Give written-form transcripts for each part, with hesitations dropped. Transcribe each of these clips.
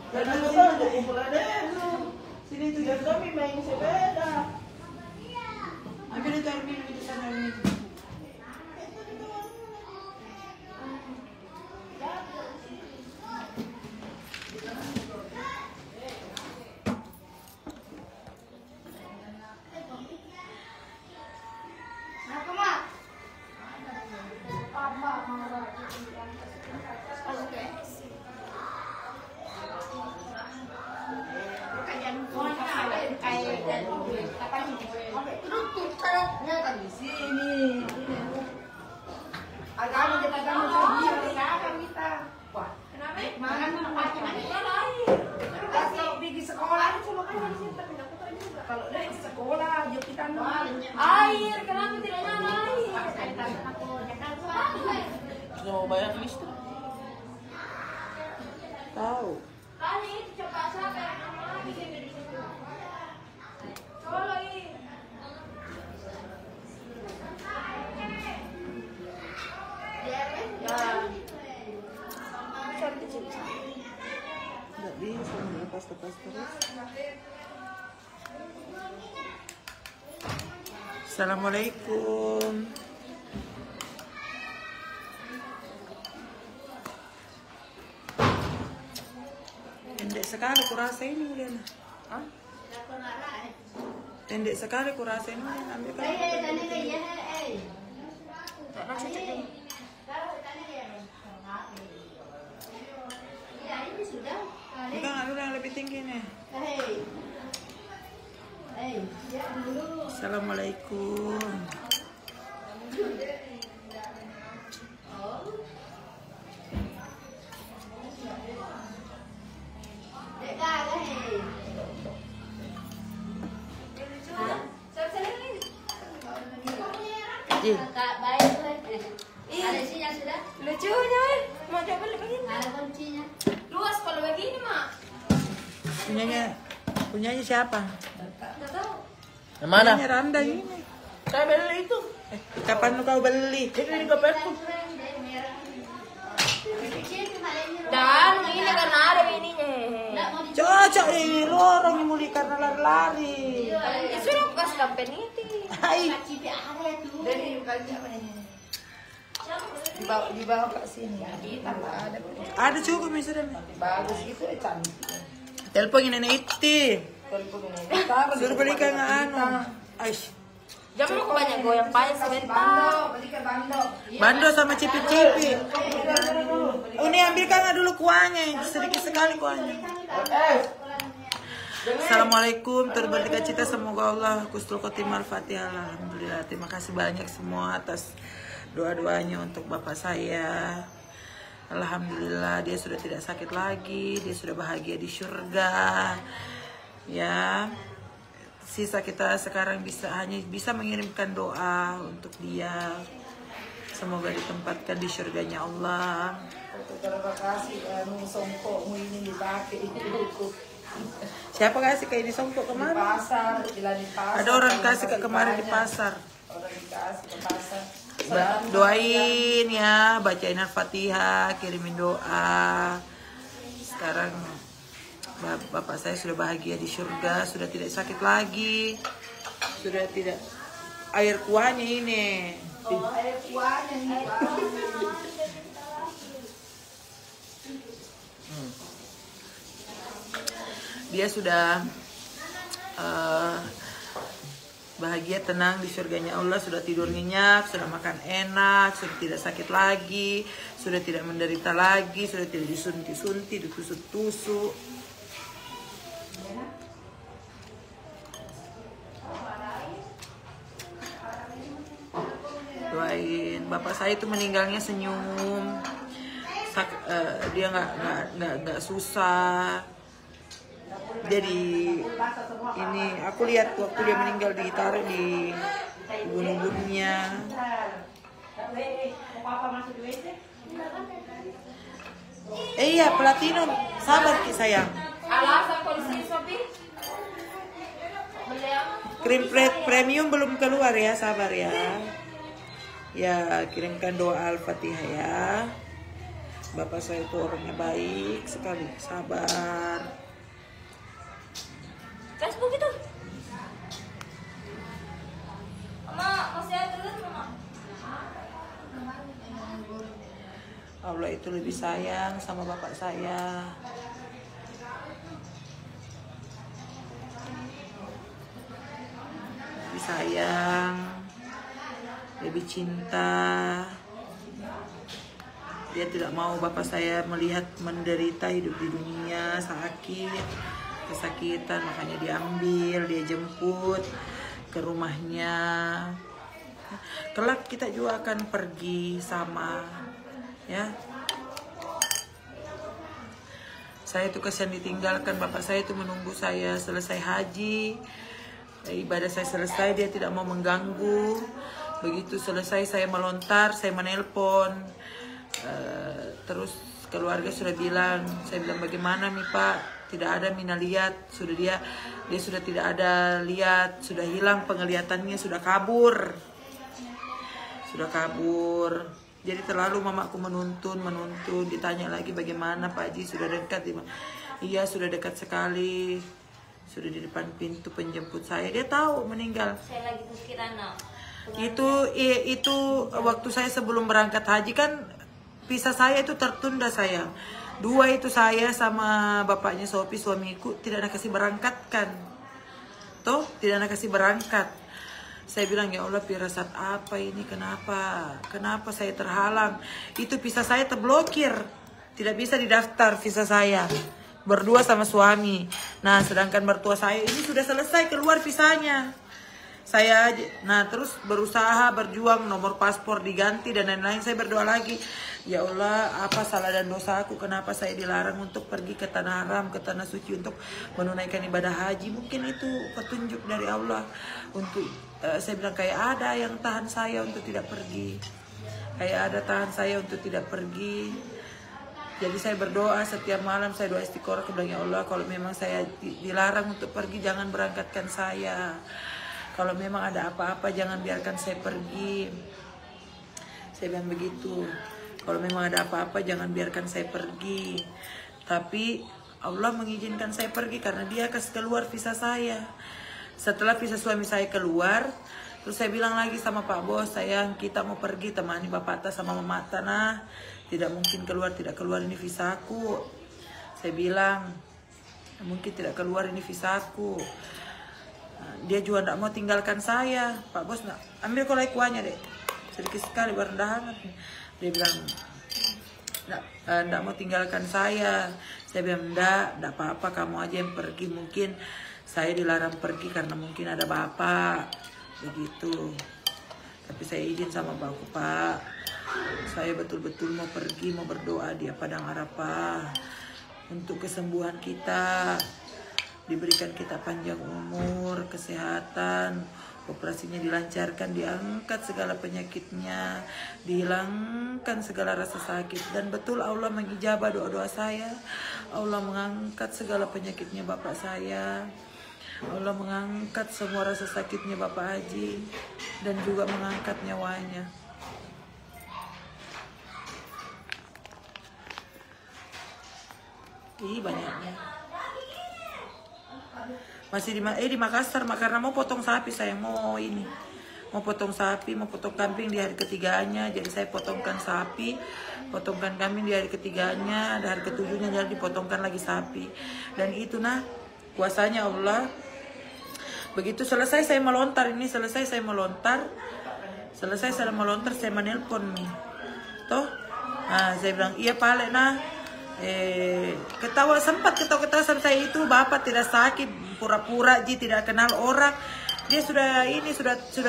Dulu kan kumpul ada sini tujuan kami main sepeda. Ambil itu air minum itu sana ini. Air, kenapa tidak nyala air? Sudah mau bayar listrik? Tahu. Kali itu coba siapa yang lagi di situ? Coba lagi. Nggak bisa lepas-lepas terus. Assalamualaikum. Pendek sekali kurasa ini Uliana. Hah? Pendek sekali kurasa ini Uliana. Ambil kan. Bukan ada yang lebih tinggi nih. Assalamualaikum. Ada isinya sudah. Lucunya, mau coba begini. Ada kuncinya. Luas kalau begini mak. Punyanya siapa? Nggak tahu. Yang mana? Punyanya Randa ini. Saya beli itu. Kapan kau beli? Ini di koperku. Dan ini karena ada ininya. Cocok ini lu orang yang muli karena lari-lari. Sudah pas sampai ini. Hai. Dari dibawa ke sini. Ada. Ada juga misalnya. Bagus gitu cantik. Telepon nenek Iti. Telepon ini. Suruh belikan anu. Aish. Jangan mau banyak goyang payah sebentar. Belikan bando. Bando sama cipit-cipit. Ini ambilkan dulu kuahnya, sedikit sekali kuahnya. Assalamualaikum, terberduka cita, semoga Allah husnul khotimah al-fatihah. Alhamdulillah, terima kasih banyak semua atas doa-doanya untuk bapak saya. Alhamdulillah dia sudah tidak sakit lagi, dia sudah bahagia di surga. Ya, sisa kita sekarang hanya bisa mengirimkan doa untuk dia. Semoga ditempatkan di surganya Allah. Terima kasih songkokmu ini dipakai itu. Siapa kasih ke ini songkok Di kemarin? pasar, di pasar. Ada orang kasih ke kemarin di pasar. Orang dikasih ke pasar. Doain ya, bacain Al-Fatihah, kirimin doa. Sekarang bapak saya sudah bahagia di surga, sudah tidak sakit lagi, sudah tidak air kuahnya ini. Oh, air kuahnya ini. Dia sudah bahagia, tenang di surganya Allah, sudah tidur nyenyak, sudah makan enak, sudah tidak sakit lagi, sudah tidak menderita lagi, sudah tidak disuntik-suntik, ditusuk-tusuk. Doain bapak saya itu meninggalnya senyum, dia nggak susah. Jadi ini aku lihat waktu dia meninggal ditaruh di ubun-ubunnya. Iya, platinum. Sabar Ki sayang. Alasan polisi Sopi. Krim premium belum keluar ya, sabar ya. Ya, kirimkan doa Al-Fatihah ya. Bapak saya itu orangnya baik sekali, sabar. Facebook itu. Mama, masih ada terus, Mama. Allah itu lebih sayang sama bapak saya. Lebih sayang, lebih cinta. Dia tidak mau bapak saya melihat menderita hidup di dunia, sakit, kesakitan, makanya diambil, dia jemput ke rumahnya. Kelak kita juga akan pergi sama, ya. Saya itu kasihan ditinggalkan, bapak saya itu menunggu saya selesai haji. Ibadah saya selesai, dia tidak mau mengganggu. Begitu selesai saya melontar, saya menelpon. Terus keluarga sudah bilang, saya bilang bagaimana nih Pak, tidak ada Mina lihat, sudah dia sudah tidak ada lihat, sudah hilang penglihatannya, sudah kabur. Jadi terlalu mamaku menuntun, ditanya lagi bagaimana Pak Haji, sudah dekat? Iya sudah dekat sekali, sudah di depan pintu penjemput saya, dia tahu meninggal. Saya lagi pikiran Itu waktu saya sebelum berangkat haji kan, visa saya itu tertunda sayang. 2 itu saya sama bapaknya Sophie, suamiku, tidak nak kasih berangkatkan. Toh, tidak nak kasih berangkat. Saya bilang, ya Allah, firasat apa ini? Kenapa saya terhalang? Itu visa saya terblokir. Tidak bisa didaftar visa saya. Berdua sama suami. Nah, sedangkan mertua saya ini sudah selesai keluar visanya. Saya terus berusaha, berjuang, nomor paspor diganti dan lain-lain. Saya berdoa lagi, ya Allah, apa salah dan dosa aku, kenapa saya dilarang untuk pergi ke tanah haram, ke tanah suci untuk menunaikan ibadah haji? Mungkin itu petunjuk dari Allah untuk saya bilang, kayak ada yang tahan saya untuk tidak pergi, Jadi saya berdoa setiap malam, saya doa istiqoroh, aku bilang, ya Allah, kalau memang saya dilarang untuk pergi, jangan berangkatkan saya. Kalau memang ada apa-apa, jangan biarkan saya pergi. Saya bilang begitu. Kalau memang ada apa-apa, jangan biarkan saya pergi. Tapi Allah mengizinkan saya pergi karena dia kasih keluar visa saya. Setelah visa suami saya keluar, terus saya bilang lagi sama Pak Bos, sayang, kita mau pergi, temani Bapak Ta sama Mama Ta, nah. Tidak mungkin tidak keluar ini visaku. Saya bilang, mungkin tidak keluar ini visaku. Dia juga tidak mau tinggalkan saya. Pak Bos, ambil kolai kuahnya deh, sedikit sekali berendahan. Dia bilang tidak mau tinggalkan saya. Saya bilang tidak apa-apa, kamu aja yang pergi. Mungkin saya dilarang pergi karena mungkin ada bapak, begitu. Tapi saya izin sama Bapak, Pak, saya betul-betul mau pergi, mau berdoa di Padang Arafah untuk kesembuhan kita. Diberikan kita panjang umur, kesehatan, operasinya dilancarkan, diangkat segala penyakitnya, dihilangkan segala rasa sakit. Dan betul Allah mengijabah doa-doa saya. Allah mengangkat segala penyakitnya bapak saya. Allah mengangkat semua rasa sakitnya Bapak Haji dan juga mengangkat nyawanya. Banyaknya. Masih di Makassar, karena mau potong sapi, saya mau potong sapi, mau potong kambing di hari ketiganya. Jadi saya potongkan sapi, potongkan kambing di hari ketiganya, ada hari ketujuhnya jadi dipotongkan lagi sapi. Dan itu kuasanya Allah. Begitu selesai saya melontar, saya menelpon nih. Toh, saya bilang, iya Pak Lek, sempat ketawa sama saya itu, bapak tidak sakit, pura-pura tidak kenal orang. Dia sudah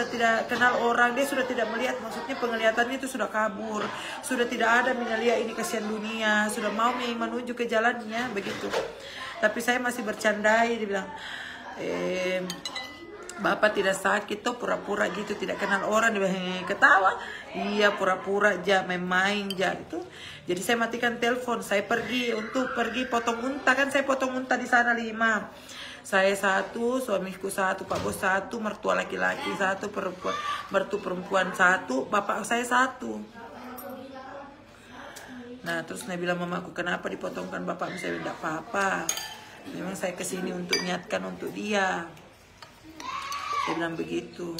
tidak kenal orang, dia sudah tidak melihat, maksudnya penglihatannya itu sudah kabur, sudah tidak ada minalia ini, kasihan dunia, sudah mau menuju ke jalannya begitu. Tapi saya masih bercandai, dia bilang, bapak tidak sakit tuh, pura-pura gitu, tidak kenal orang. Dia bilang, ketawa, iya pura-pura aja, main-main aja itu. Jadi saya matikan telepon, saya pergi potong unta, kan saya potong unta di sana 5. Saya 1, suamiku 1, Pak Bos 1, mertua laki-laki 1, mertua perempuan 1, bapak saya 1. Nah terus saya bilang mamaku, kenapa dipotongkan bapak? Saya bilang tidak apa-apa, memang saya kesini untuk niatkan untuk dia. Saya bilang begitu.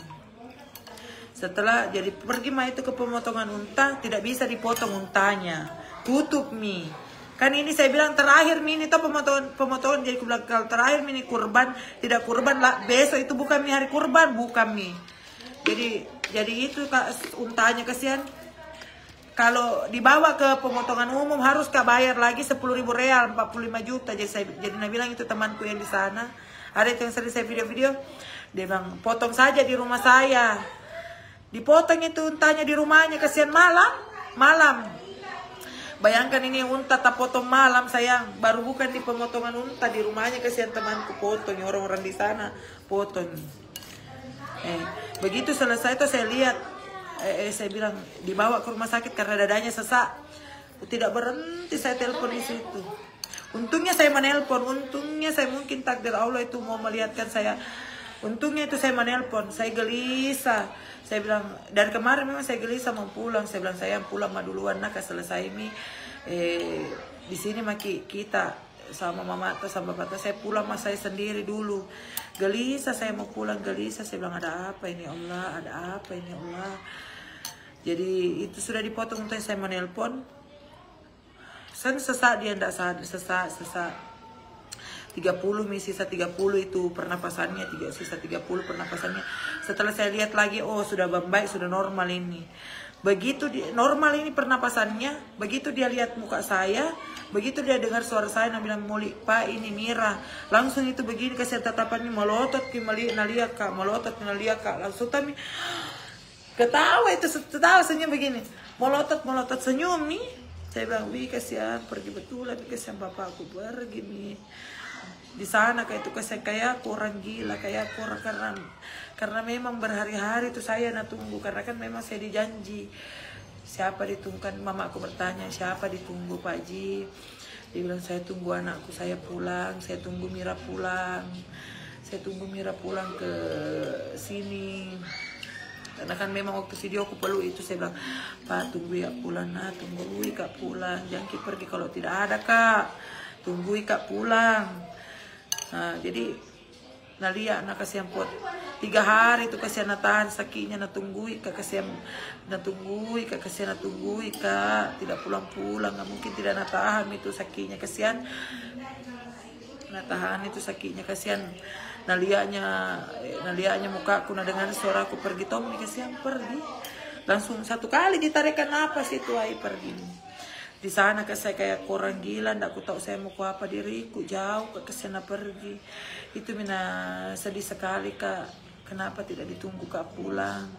Setelah jadi pergi mah itu ke pemotongan unta, tidak bisa dipotong untanya, tutup mi. Kan ini saya bilang terakhir mi ini tuh pemotongan jadi kalau terakhir mi ini kurban, tidak kurban lah besok itu bukan mi hari kurban, bukan mi. Jadi itu kak untanya kasihan. Kalau dibawa ke pemotongan umum harus kak bayar lagi 10.000 real, 45 juta. Jadi Nabi bilang itu temanku yang di sana, ada itu yang sering saya video-video, dia bilang potong saja di rumah saya. Dipotong itu untanya di rumahnya, kasihan malam. Bayangkan ini unta tak potong malam sayang, baru bukan di pemotongan unta di rumahnya, kasihan temanku potong, orang-orang di sana potong. Begitu selesai itu saya lihat, saya bilang dibawa ke rumah sakit karena dadanya sesak. Tidak berhenti saya telepon di situ. Untungnya saya menelpon, untungnya saya mungkin takdir Allah itu mau melihatkan saya. Untungnya itu saya menelpon, saya gelisah. Saya bilang, dari kemarin memang saya gelisah mau pulang. Saya bilang, saya pulang mah duluan nak, selesai ini. Di sini maki kita sama mama atau sama bapak saya pulang mas saya sendiri dulu. Gelisah saya mau pulang, gelisah. Saya bilang, ada apa ini Allah, ada apa ini Allah. Jadi itu sudah dipotong, untuk saya menelpon. Sesak dia tidak sadar, sesak. 30 sisa 30 itu pernapasannya, sisa 30 pernapasannya. Setelah saya lihat lagi, oh sudah membaik, sudah normal ini. Begitu normal ini pernapasannya, begitu dia lihat muka saya, begitu dia dengar suara saya, dia bilang, Muli, Pak ini Mira. Langsung itu begini, kasih tatapannya melotot, nalia kak, melotot, nalia kak. Langsung kami ketawa itu, ketawa senyum begini. Melotot, senyum nih. Saya bilang, wih kasihan, pergi betulan, kasihan bapakku pergi nih. Di sana kayak itu kayak aku orang gila, kayak aku orang karena memang berhari-hari itu saya tunggu, karena kan memang saya dijanji. Siapa ditunggu, kan mama aku bertanya siapa ditunggu Pak Ji. Dia bilang saya tunggu anakku saya pulang, saya tunggu Mira pulang, saya tunggu Mira pulang ke sini. Karena kan memang waktu video aku peluk itu saya bilang, Pak tunggu ya pulang nak, tunggu kak pulang, jangan pergi kalau tidak ada kak, tunggu kak pulang. Nah, jadi nalia nak kasihan pot 3 hari itu kasihan tahan sakitnya tunggui kak, kasihan tunggui kak, kasihan tunggui kak, tidak pulang-pulang, nggak mungkin tidak tahan itu sakitnya, kasihan tahan itu sakitnya, kasihan nalianya mukaku dengan suara aku pergi Tom nih, kasihan pergi langsung 1 kali ditarikan napas itu ai pergi. Di sana saya kayak orang gila, ndak aku tahu saya mau apa diriku, jauh ke sana pergi. Itu mina sedih sekali kak. Kenapa tidak ditunggu kak pulang?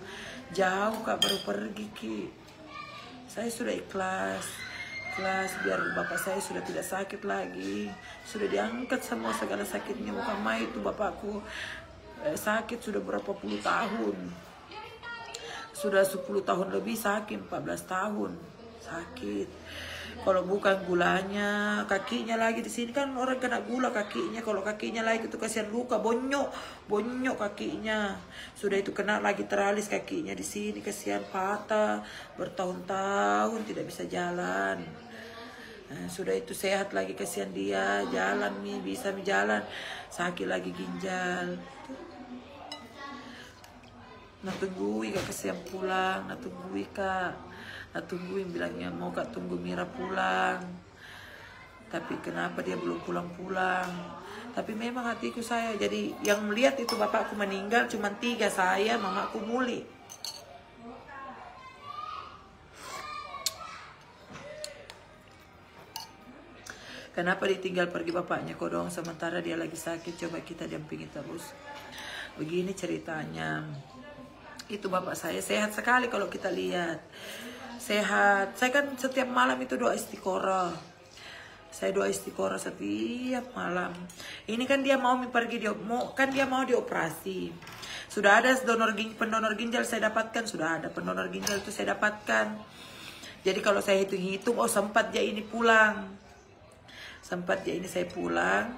Jauh kak baru pergi ki. Saya sudah ikhlas biar bapak saya sudah tidak sakit lagi. Sudah diangkat semua segala sakitnya. Bukan main itu bapakku sakit sudah berapa puluh tahun. Sudah 10 tahun lebih sakit, 14 tahun sakit. Kalau bukan gulanya, kakinya lagi di sini kan orang kena gula kakinya. Kalau kakinya lagi itu kasihan luka, bonyok kakinya. Sudah itu kena lagi teralis kakinya di sini, kasihan patah, bertahun-tahun tidak bisa jalan. Nah, sudah itu sehat lagi kasihan dia, jalan nih bisa jalan, sakit lagi ginjal. Natunggui kak kasihan pulang, natunggui kak. Tungguin bilangnya mau kak tunggu Mira pulang, tapi kenapa dia belum pulang. Tapi memang hatiku saya, jadi yang melihat itu bapakku meninggal cuma 3, saya, mamaku Muli. Kenapa ditinggal pergi bapaknya kodong sementara dia lagi sakit, coba kita dampingi terus. Begini ceritanya. Itu bapak saya sehat sekali kalau kita lihat. Sehat. Saya kan setiap malam itu doa istiqoroh. Saya doa istiqoroh setiap malam. Ini kan dia mau pergi dia mau dioperasi. Sudah ada pendonor ginjal saya dapatkan, sudah ada pendonor ginjal itu saya dapatkan. Jadi kalau saya hitung-hitung, oh sempat ya ini pulang. Sempat ya ini saya pulang.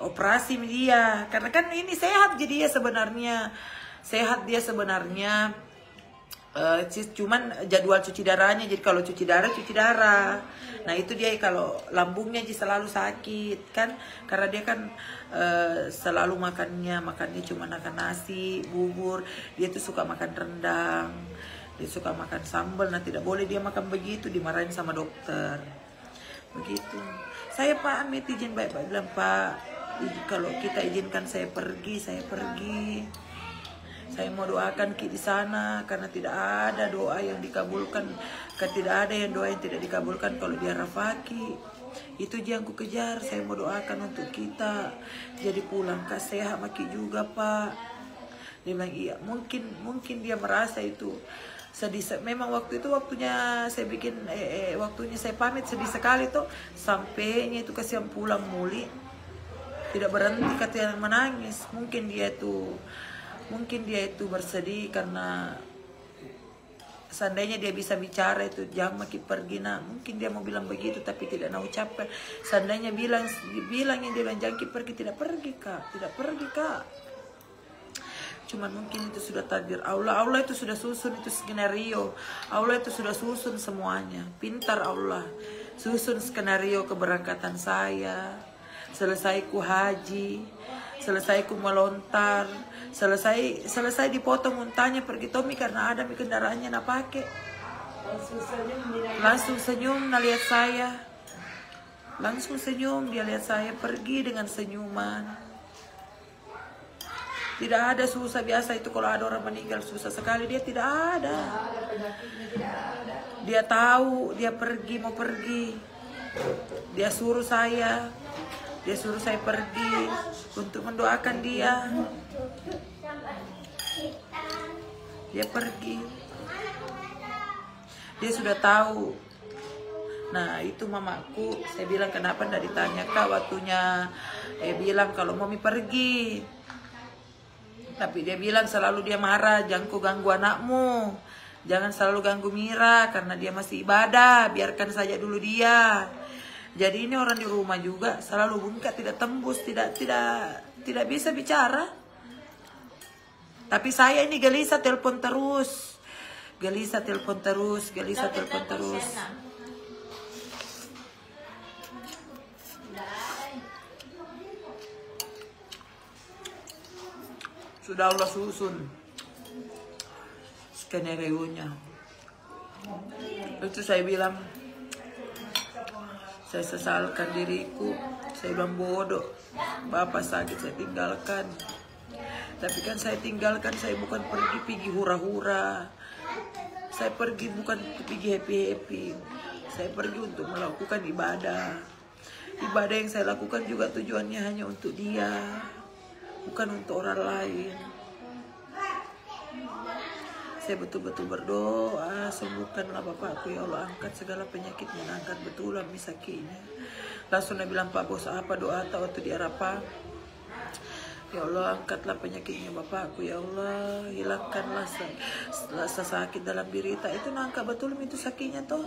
Operasi dia. Karena kan ini sehat jadi dia sebenarnya. Sehat dia sebenarnya. cuman jadwal cuci darahnya, jadi kalau cuci darah. Nah itu dia, kalau lambungnya selalu sakit kan, karena dia kan selalu makannya cuma makan nasi, bubur. Dia tuh suka makan rendang, dia suka makan sambal. Nah tidak boleh dia makan begitu, dimarahin sama dokter begitu. Saya pamit, izin baik-baik, bilang Pak, kalau kita izinkan saya pergi. Saya mau doakan Ki di sana, karena tidak ada doa yang dikabulkan, tidak ada yang doa yang tidak dikabulkan kalau dia Rafaki. Itu yang ku kejar. Saya mau doakan untuk kita jadi pulang ke sehat Maki juga Pak. Dia bilang iya, mungkin dia merasa itu sedih. Memang waktu itu waktunya saya bikin waktunya saya pamit sedih sekali tuh, sampainya itu kasihan pulang muli, tidak berhenti katanya menangis. Mungkin dia itu bersedih karena seandainya dia bisa bicara itu, jangan Maki pergi nak. Mungkin dia mau bilang begitu tapi tidak mau ucapkan. Seandainya bilangnya dia bilang jangan Ki pergi, tidak pergi kak. Cuman mungkin itu sudah takdir Allah. Allah itu sudah susun itu skenario. Allah itu sudah susun semuanya. Pintar Allah. Susun skenario keberangkatan saya. Selesai ku haji, selesai ku melontar, selesai dipotong untanya pergi Tommy karena ada kendaraannya nak pakai. Langsung senyum nak lihat saya. Langsung senyum, dia lihat saya pergi dengan senyuman. Tidak ada susah. Biasa itu kalau ada orang meninggal susah sekali, dia tidak ada. Dia tahu dia mau pergi. Dia suruh saya pergi untuk mendoakan dia. Dia pergi. Dia sudah tahu. Nah itu mamaku, saya bilang kenapa tidak ditanya kak waktunya bilang kalau Mami pergi. Tapi dia bilang selalu dia marah, jangan kau ganggu anakmu, jangan selalu ganggu Mira karena dia masih ibadah, biarkan saja dulu dia. Jadi ini orang di rumah juga selalu bungkak, tidak tembus, tidak bisa bicara. Tapi saya ini gelisah telepon terus. Sudah Allah susun skenario-nya. Itu saya bilang, saya sesalkan diriku. Saya bilang bodoh, Bapak sakit saya tinggalkan. Tapi kan saya tinggalkan, saya bukan pergi hura-hura. Saya pergi bukan pergi happy-happy. Saya pergi untuk melakukan ibadah. Ibadah yang saya lakukan juga tujuannya hanya untuk dia, bukan untuk orang lain. Saya betul-betul berdoa, sembuhkanlah bapakku ya Allah, angkat segala penyakitnya, angkat betul misakinya. Langsung dia bilang Pak Bos apa doa atau waktu di Arafah, ya Allah angkatlah penyakitnya bapakku ya Allah, hilangkanlah sakit dalam berita itu. Nangka betul itu sakitnya toh,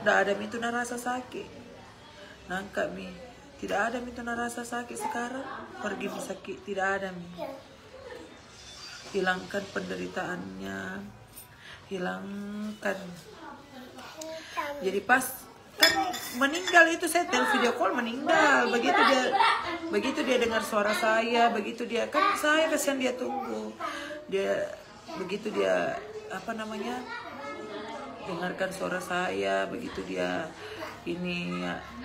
tidak ada itu rasa sakit. Nangka mi tidak ada itu rasa sakit sekarang, pergi sakit tidak ada mi. Hilangkan penderitaannya, hilangkan. Jadi pas kan meninggal itu saya video call meninggal, begitu dia dengar suara saya, begitu dia kan saya kasihan dia tunggu, dia begitu dia dengarkan suara saya, begitu dia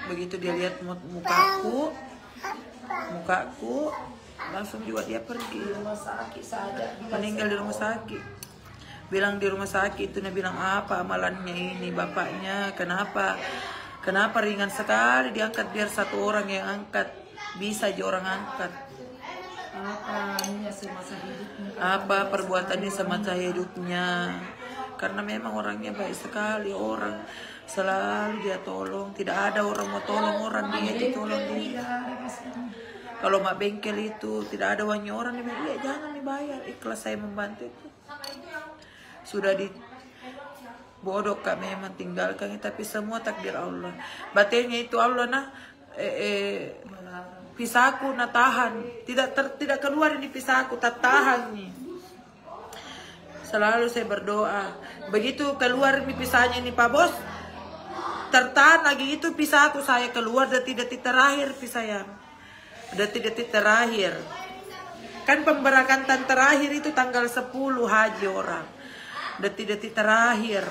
begitu dia lihat mukaku langsung juga dia pergi. Meninggal di rumah sakit. Bilang di rumah sakit itu, dia bilang apa amalannya ini bapaknya, kenapa ringan sekali diangkat, biar satu orang yang angkat, bisa aja orang angkat. Apa perbuatannya semasa hidupnya. Karena memang orangnya baik sekali, orang selalu dia tolong, tidak ada orang mau tolong orang, dia ditolong dia. Kalau mak bengkel itu tidak ada uangnya orang, dia bilang iya jangan dibayar, ikhlas saya membantu itu. Sudah bodoh kak memang tinggalkan, tapi semua takdir Allah. Batinnya itu Allah pisahku na tahan, tidak keluar ini pisahku, tak tahan nih. Selalu saya berdoa. Begitu keluar pisahnya ini Pak Bos, tertahan lagi itu pisah aku, saya keluar detik-detik terakhir pisah, detik-detik terakhir. Kan pemberangkatan terakhir itu tanggal 10 haji orang. Detik-detik terakhir.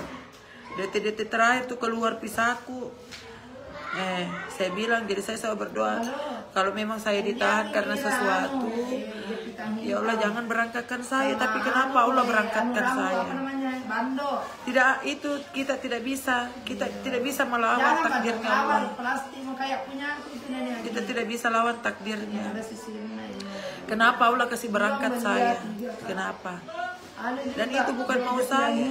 Detik-detik terakhir tuh keluar pisahku. Saya bilang, jadi saya selalu berdoa, kalau memang saya ditahan karena sesuatu, ya Allah jangan berangkatkan saya. Tapi kenapa Allah berangkatkan saya? Tidak, itu kita tidak bisa melawan takdirnya Allah. Kita tidak bisa lawan takdirnya. Kenapa Allah kasih berangkat saya? Kenapa? Dan itu bukan mau saya.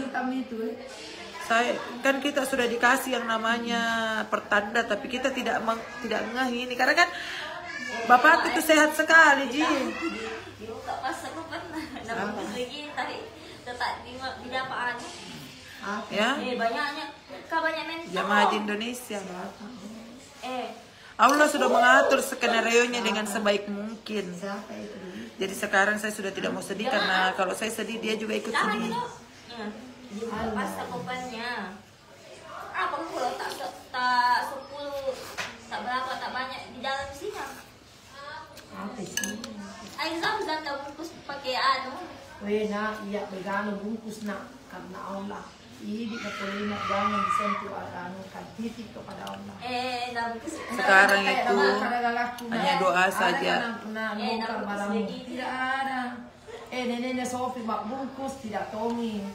Kan kita sudah dikasih yang namanya pertanda, tapi kita tidak ngeh ini karena kan bapak itu sehat sekali Ji. Ya. Jamaah Haji Indonesia. Allah sudah mengatur skenario-nya dengan sebaik mungkin. Jadi sekarang saya sudah tidak mau sedih karena kalau saya sedih dia juga ikut sedih. Pas sakopannya apa kalau tak 10 tak berapa tak banyak di dalam sini air zam-zam tak bungkus pakai anu Iya begano bungkus nak karena Allah ini katolina jangan disentuh anu kan titik kepada Allah. Sekarang itu hanya doa saja. Tidak ada. Nenek Sofi mak bungkus tidak Tommy.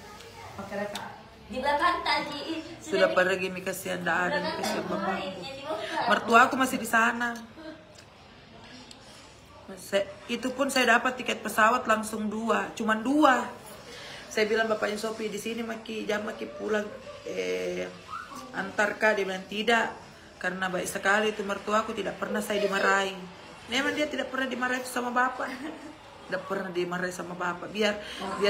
Di belakang tadi sudah pergi mi kasihan ada mi kasihan bapakku. Mertua aku masih di sana. Itu pun saya dapat tiket pesawat langsung 2, cuman 2. Saya bilang bapaknya Sofi di sini jam pulang antar kak, dia bilang tidak karena baik sekali itu mertua aku, tidak pernah saya dimarahi. Memang dia tidak pernah dimarahi sama bapak. Tidak pernah dimarahi sama bapak, biar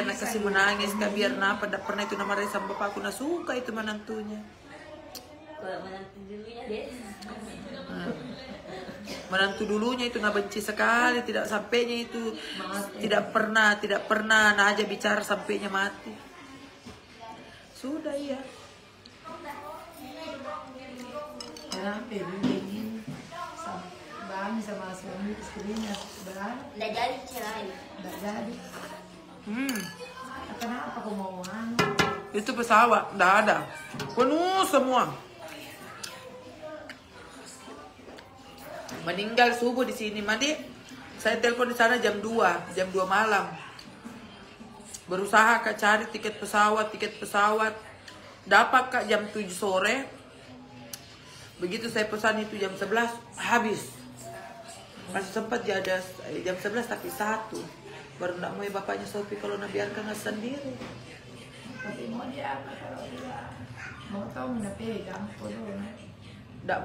nak kasih menangis kak, biar napa, tidak pernah itu dimarahi sama bapak. Aku nak suka itu menantunya. Menantu dulunya itu nak benci sekali, tidak sampainya itu tidak pernah nah aja bicara sampainya mati. Sudah iya. Sama suami istrinya tidak jadi cerai. Tidak jadi. Kenapa kau mau anu? Itu pesawat, tidak ada, penuh semua. Meninggal subuh di sini, Madi. Saya telepon di sana jam 2 malam. Berusaha kak cari tiket pesawat. Dapat kak jam 7 sore. Begitu saya pesan itu jam 11 habis. Masih sempat ya ada jam 11 tapi 1. Baru nak mau bapaknya Sofi kalau nak biarkan sendiri. Tapi mau dia apa kalau dia mau tahu nak pegang kodon. Tidak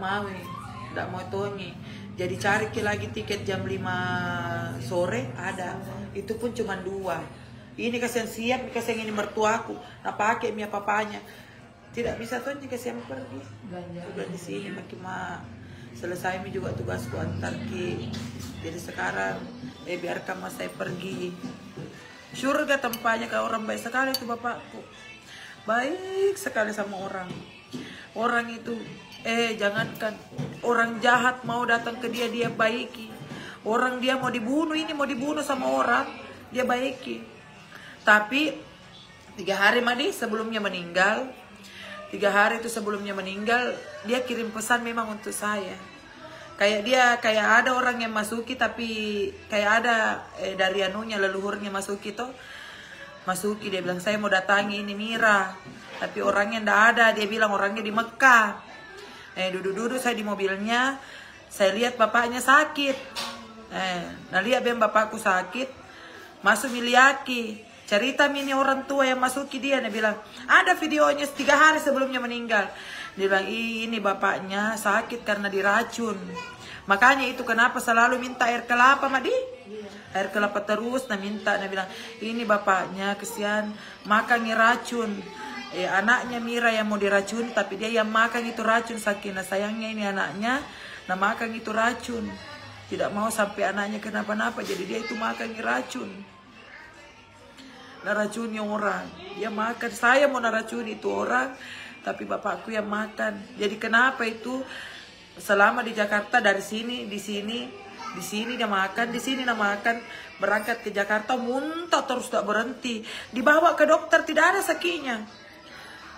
mau tongi. Jadi cari lagi tiket jam 5 sore ada. Itu pun cuma 2. Ini kasihan siap, kasihan ini mertuaku. Nah pakai mia papanya. Tidak bisa tongi kasihan pergi. Sudah di sini makin selesai juga tugasku antar ki. Jadi sekarang biarkan mas saya pergi. Surga tempatnya, kalau orang baik sekali itu bapakku. Baik sekali sama orang. Orang itu jangankan orang jahat mau datang ke dia baiki. Orang dia mau dibunuh sama orang, dia baiki. Tapi 3 hari Madi sebelumnya meninggal. 3 hari itu sebelumnya meninggal, dia kirim pesan memang untuk saya. Kayak ada orang yang masuki, tapi kayak ada dari anunya leluhurnya masuki toh. Masuki dia bilang saya mau datangi ini Mira, tapi orangnya ndak ada. Dia bilang orangnya di Mekah. Duduk-duduk saya di mobilnya, saya lihat bapaknya sakit. Nah lihat bapakku sakit, masuk Miliaki. Cerita ini orang tua yang masuki dia bilang ada videonya 3 hari sebelumnya meninggal. Dia bilang ini bapaknya sakit karena diracun. Makanya itu kenapa selalu minta air kelapa Madi. Air kelapa terus minta. Dia bilang ini bapaknya kesian makan racun. Anaknya Mira yang mau diracun, tapi dia yang makan itu racun. Saking sayangnya ini anaknya, nah makan itu racun. Tidak mau sampai anaknya kenapa-napa, jadi dia itu makan racun. naracuni orang. Dia makan, saya mau naracuni itu orang, tapi bapakku yang makan. Jadi kenapa itu selama di Jakarta dari sini, di sini dia makan, di sini dia makan, berangkat ke Jakarta muntah terus tak berhenti. Dibawa ke dokter tidak ada sakinya.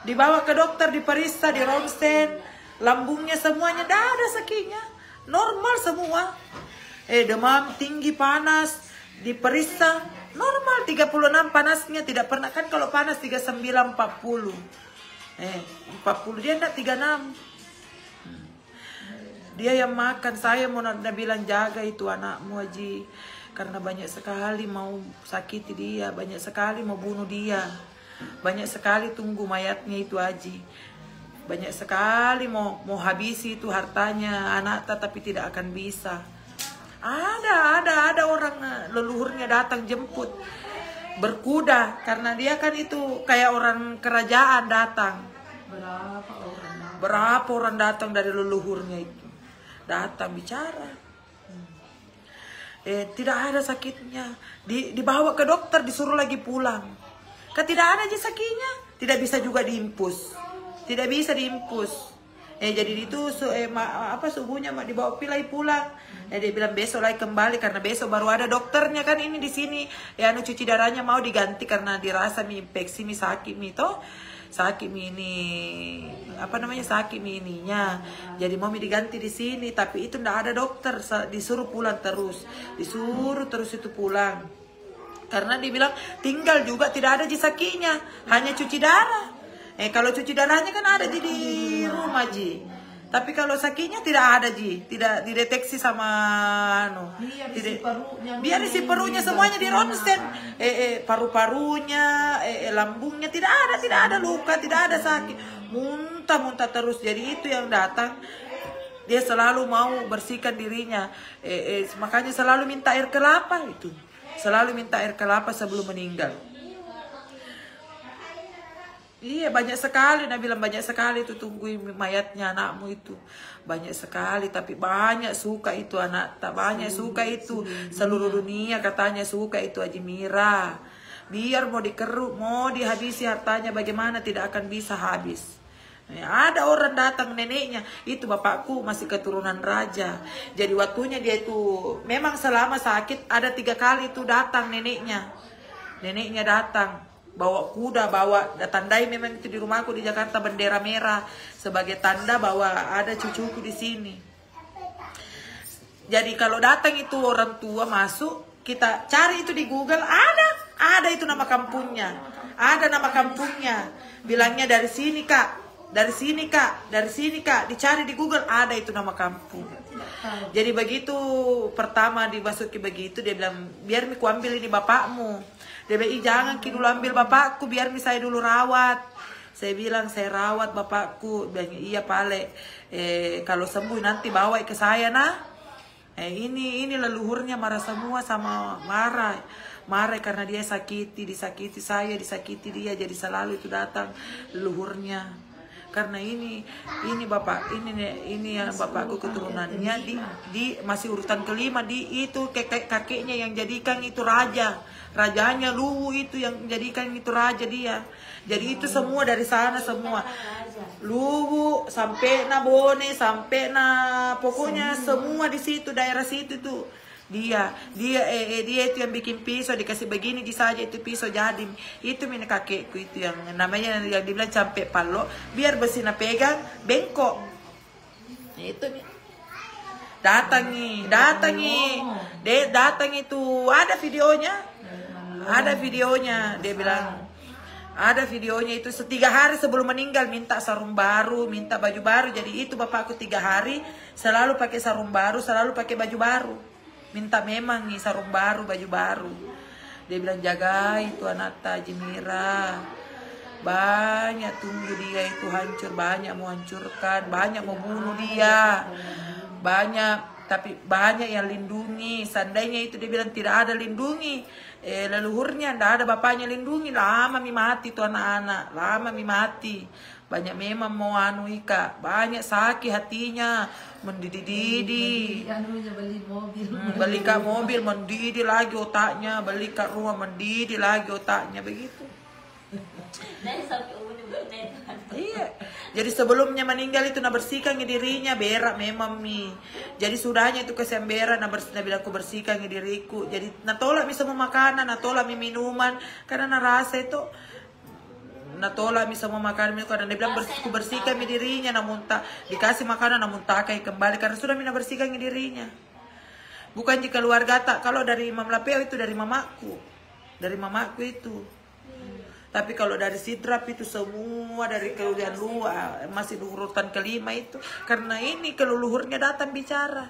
Dibawa ke dokter, diperiksa, di ronsen, lambungnya semuanya tidak ada sakinya. Normal semua. Demam tinggi, panas, diperiksa normal 36 panasnya, tidak pernah kan kalau panas 39 40. 40 dia enggak 36. Dia yang makan, saya mau bilang jaga itu anakmu Haji, karena banyak sekali mau sakiti dia, banyak sekali mau bunuh dia, banyak sekali tunggu mayatnya itu Haji, banyak sekali mau habisi itu hartanya anak tapi tidak akan bisa. Ada orang leluhurnya datang jemput berkuda, karena dia kan itu kayak orang kerajaan datang. Berapa orang datang dari leluhurnya itu datang bicara. Tidak ada sakitnya, dibawa ke dokter, disuruh lagi pulang. Kan tidak ada aja sakitnya, tidak bisa juga diimpus, tidak bisa diimpus. Jadi itu subuhnya dibawa pilih pulang. Dia bilang besok lagi kembali karena besok baru ada dokternya kan ini di sini. Cuci darahnya mau diganti karena dirasa infeksi sakit toh. Sakit ini sakit ininya. Jadi mau diganti di sini, tapi itu ndak ada dokter, disuruh pulang terus. Disuruh terus itu pulang. Karena dibilang tinggal juga tidak ada sakitnya, hanya cuci darah. Kalau cuci darahnya kan ada di rumah Ji. Tapi kalau sakitnya tidak ada Ji, tidak dideteksi sama biar isi perutnya semuanya di ronsen, paru-parunya, lambungnya tidak ada luka, tidak ada sakit, muntah terus. Jadi itu yang datang, dia selalu mau bersihkan dirinya, makanya selalu minta air kelapa itu, selalu minta air kelapa sebelum meninggal. Iya banyak sekali, Nah bilang banyak sekali itu tungguin mayatnya anakmu itu, banyak sekali, tapi banyak suka itu anak, tak banyak suka itu seluruh dunia katanya suka itu Haji Mira. Biar mau dikeruk, mau dihabisi hartanya bagaimana tidak akan bisa habis. Ada orang datang neneknya, itu bapakku masih keturunan raja. Jadi waktunya dia itu memang selama sakit ada 3 kali itu datang neneknya datang. Bawa kuda, bawa tandai memang itu di rumahku di Jakarta bendera merah sebagai tanda bahwa ada cucuku di sini. Jadi kalau datang itu orang tua masuk, kita cari itu di Google, ada itu nama kampungnya. Ada nama kampungnya. Bilangnya dari sini Kak, dari sini Kak, dicari di Google ada itu nama kampung. Jadi begitu pertama dimasuki begitu, dia bilang biar miku ambil ini bapakmu. Dia bilang jangan ki dulu ambil bapakku, biar saya dulu rawat. Saya bilang saya rawat bapakku. Bilang iya Pale, kalau sembuh nanti bawa ke saya nah. Ini leluhurnya marah semua sama marah karena dia disakiti saya, disakiti dia, jadi selalu itu datang leluhurnya. Karena ini bapak ini yang bapakku keturunannya di masih urutan kelima di itu kakeknya yang jadikan itu rajanya Luwu itu yang jadikan itu raja dia. Jadi itu semua dari sana semua. Luwu sampai Bone sampai pokoknya semua di situ daerah situ tuh. Dia itu yang bikin pisau, dikasih begini saja itu pisau jadi itu mina kakekku itu yang namanya yang dibilang campe palo, biar besi pegang bengkok. Itu datang itu ada videonya dia bilang ada videonya itu 3 hari sebelum meninggal minta sarung baru, minta baju baru. Jadi itu bapakku 3 hari selalu pakai sarung baru, selalu pakai baju baru. Minta memang nih sarung baru, baju baru. Dia bilang jaga itu anak Haji Mira. Banyak tunggu dia itu hancur, banyak mau hancurkan, banyak mau bunuh dia. Banyak, tapi banyak yang lindungi. Seandainya itu dia bilang tidak ada lindungi. Leluhurnya tidak ada bapaknya lindungi. Lama mi mati itu anak-anak, lama mi mati. banyak memang mau anu Ika, banyak sakit hatinya, mendidih-didih. Anunya beli mobil. Beli kak mobil, mendidih lagi otaknya, beli kak rumah, mendidih lagi otaknya, begitu. Dan sampai umurnya bernetan. Iya. Jadi sebelumnya meninggal itu bersihkan dirinya, berak memang mi. Jadi sudahnya itu kesian berak, bilang aku bersihkan diriku. Jadi natolak mi semua makanan, natolak mi minuman, karena rasa itu natolak mi semua makanan karena dia bilang aku bersihkan mi dirinya, namun tak dikasih makanan namun tak kayak kembali karena sudah mina bersihkan dirinya. Bukan jika keluarga tak, kalau dari Imam Lapeo itu dari mamaku itu. Tapi kalau dari Sidrap itu semua dari keluarga luar masih urutan kelima itu karena ini keluluhurnya datang bicara,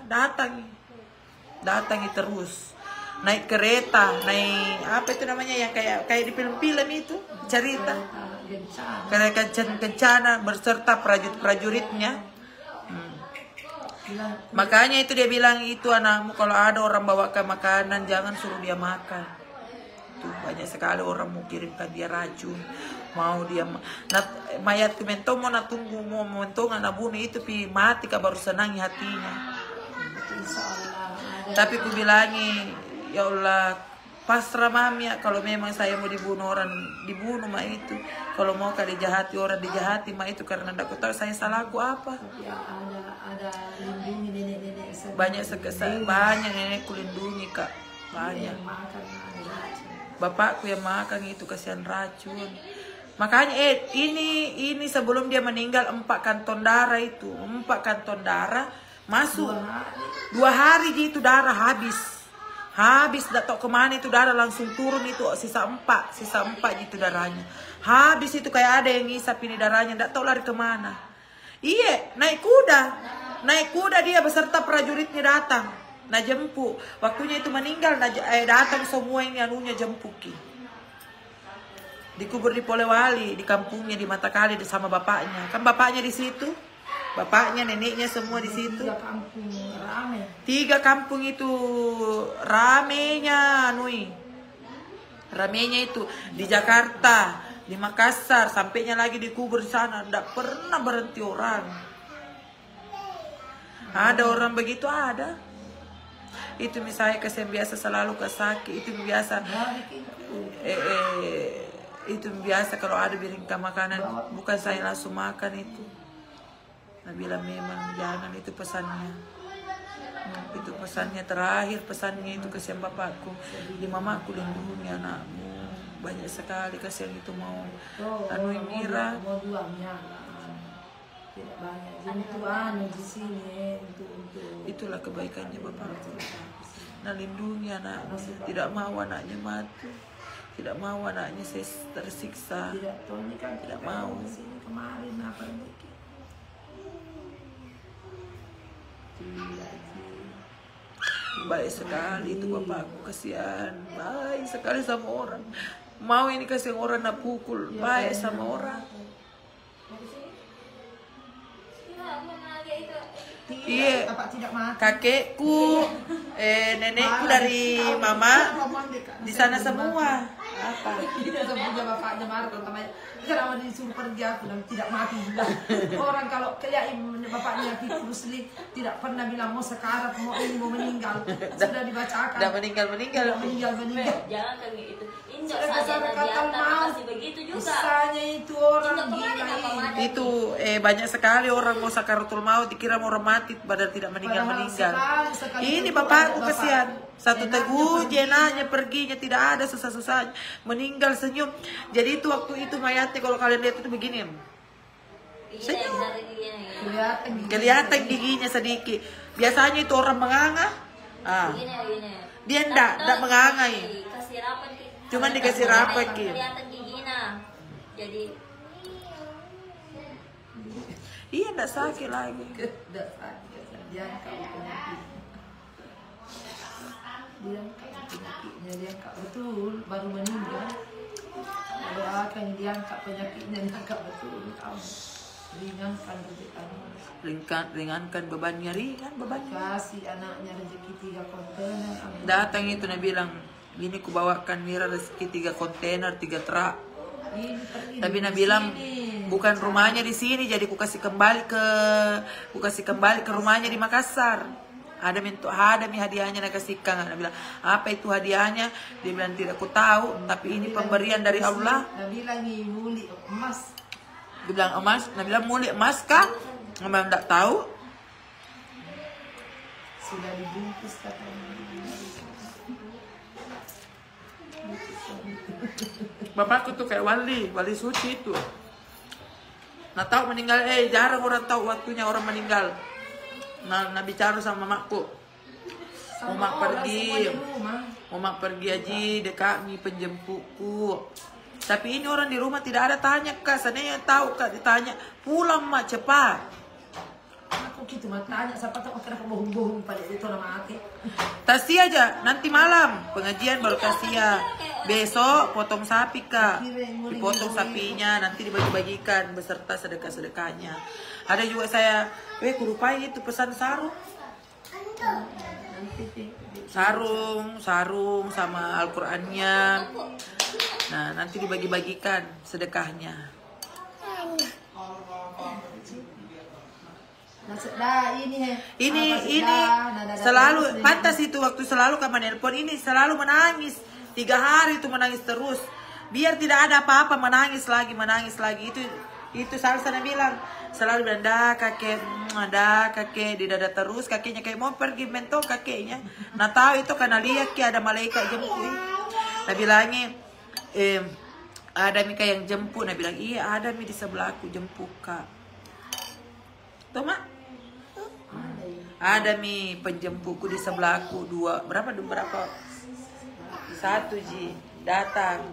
datangi terus. Naik kereta, naik apa itu namanya yang kayak di film-film itu cerita. Kereta kencana berserta prajuritnya. Makanya itu dia bilang itu anakmu kalau ada orang bawakan makanan jangan suruh dia makan. Banyak sekali orang mau kirimkan dia racun, mau dia mayat kementong mau natunggu mau mentong anak bunuh itu pi mati baru senangi hatinya. Tapi ku bilangi ya Allah pasrah mami ya, kalau memang saya mau dibunuh orang dibunuh mah itu, kalau mau kali dijahati orang dijahati mah itu karena tidak tahu saya salahku apa. Ada lindungi nenek-nenek. Banyak nenekku lindungi kak, banyak. Bapakku yang makan itu kasihan racun. Makanya ini sebelum dia meninggal 4 kantong darah itu, 4 kantong darah masuk 2 hari itu darah habis tidak tahu kemana itu darah langsung turun itu sisa 4 itu darahnya habis itu kayak ada yang ngisap ini darahnya tidak tahu lari kemana. Iya naik kuda dia beserta prajuritnya datang. Nah jemput, waktunya itu meninggal, datang semua ini anunya jempuki. Dikubur di Polewali, di kampungnya di Matakali sama bapaknya. Kan bapaknya di situ, bapaknya, neneknya semua di situ. 3 kampung rame. 3 kampung itu ramenya, ramenya itu di Jakarta, di Makassar, sampainya lagi dikubur di sana, tidak pernah berhenti orang. Ada orang begitu ada. Itu misalnya kesian biasa selalu kesakit itu biasa itu biasa kalau ada biringkan makanan bukan saya langsung makan itu. Nabila memang jangan itu pesannya. Itu pesannya terakhir pesannya itu kesian bapakku di mamaku lindungi anakmu banyak sekali kesian itu mau Mira mau duanya tidak banyak jadi di sini untuk itulah kebaikannya bapakku. Nah lindungi anaknya, tidak mau anaknya mati, tidak mau anaknya tersiksa, tidak mau. Sini kemarin apa ini? Baik sekali itu bapakku, kasihan, baik sekali sama orang. Mau ini kasih orang nak pukul, baik sama orang. Iya, kakekku, nenekku dari mama di sana semua. Apa? Kita punya bapaknya marah kenapa disuruh pergi aku dan tidak mati juga. Orang kalau kayak bapaknya Terus tidak pernah bilang mau sekarat mau ini mau meninggal. Sudah dibacakan. Udah meninggal. Jangan kayak itu. Injak saja masih begitu juga. Misalnya itu orang gila itu banyak sekali orang mau sakaratul maut dikira mau orang mati padahal tidak meninggal. Ini bapakku kasihan. Satu teguh jenazahnya perginya tidak ada susah-susah meninggal senyum. Jadi itu waktu itu mayatnya kalau kalian lihat itu begini. Senyum. Kelihatan giginya sedikit. Biasanya itu orang menganga. Dia enggak menganga. Cuman dikasih rapat kelihatan giginya. Jadi iya enggak sakit lagi. Enggak sakit. Dia penyakitnya diangkat betul baru meninggal. Kalau akan diangkat penyakitnya diangkat betul ringankan bebannya kasih anaknya rezeki 3 kontainer. Datang itu Nabi bilang gini ku bawakan Mira rezeki 3 kontainer 3 truk. Tapi Nabi bilang Bukan rumahnya di sini, jadi ku kasih kembali ke rumahnya di Makassar. Ada mi hadiahnya, nak kasihkan. Dia bilang, apa itu hadiahnya? Dia bilang, tidak ku tahu, tapi ini pemberian dari Allah. Dia bilang muli emas. Dia bilang emas, dia bilang muli emas kah? Memang tidak tahu. Sudah dibungkus katanya. Bapakku tuh kayak wali suci itu. Nah tahu meninggal, jarang orang tahu waktunya orang meninggal. Nah bicara sama mamaku. Omak pergi aja dekat mi penjemputku. Tapi ini orang di rumah tidak ada tanya kak, seandainya tahu kak ditanya pulang mak cepat. Aku gitu mah tanya siapa tahu kenapa bohong-bohong pada itu nama mati. Kasih aja nanti malam pengajian baru kasih ya. Besok potong sapi kak, dipotong sapinya nanti dibagi-bagikan beserta sedekah-sedekahnya. Ada juga saya, kurupai itu pesan sarung sama Al-Qurannya. Nah nanti dibagi-bagikan sedekahnya. Ini selalu pantas itu waktu selalu kamu nelpon ini selalu menangis 3 hari itu menangis terus, biar tidak ada apa-apa menangis lagi itu Salsa bilang selalu bilang dah kakek di dada terus, kakeknya kayak mau pergi mentok kakeknya. Nah tahu itu karena lihat ada malaikat jemput. Nah bilangnya ada Mika yang jemput. Nah bilang iya ada Mi di sebelahku jemput kak. Tuh mak ada Mi penjemputku di sebelahku berapa 1 ji datang.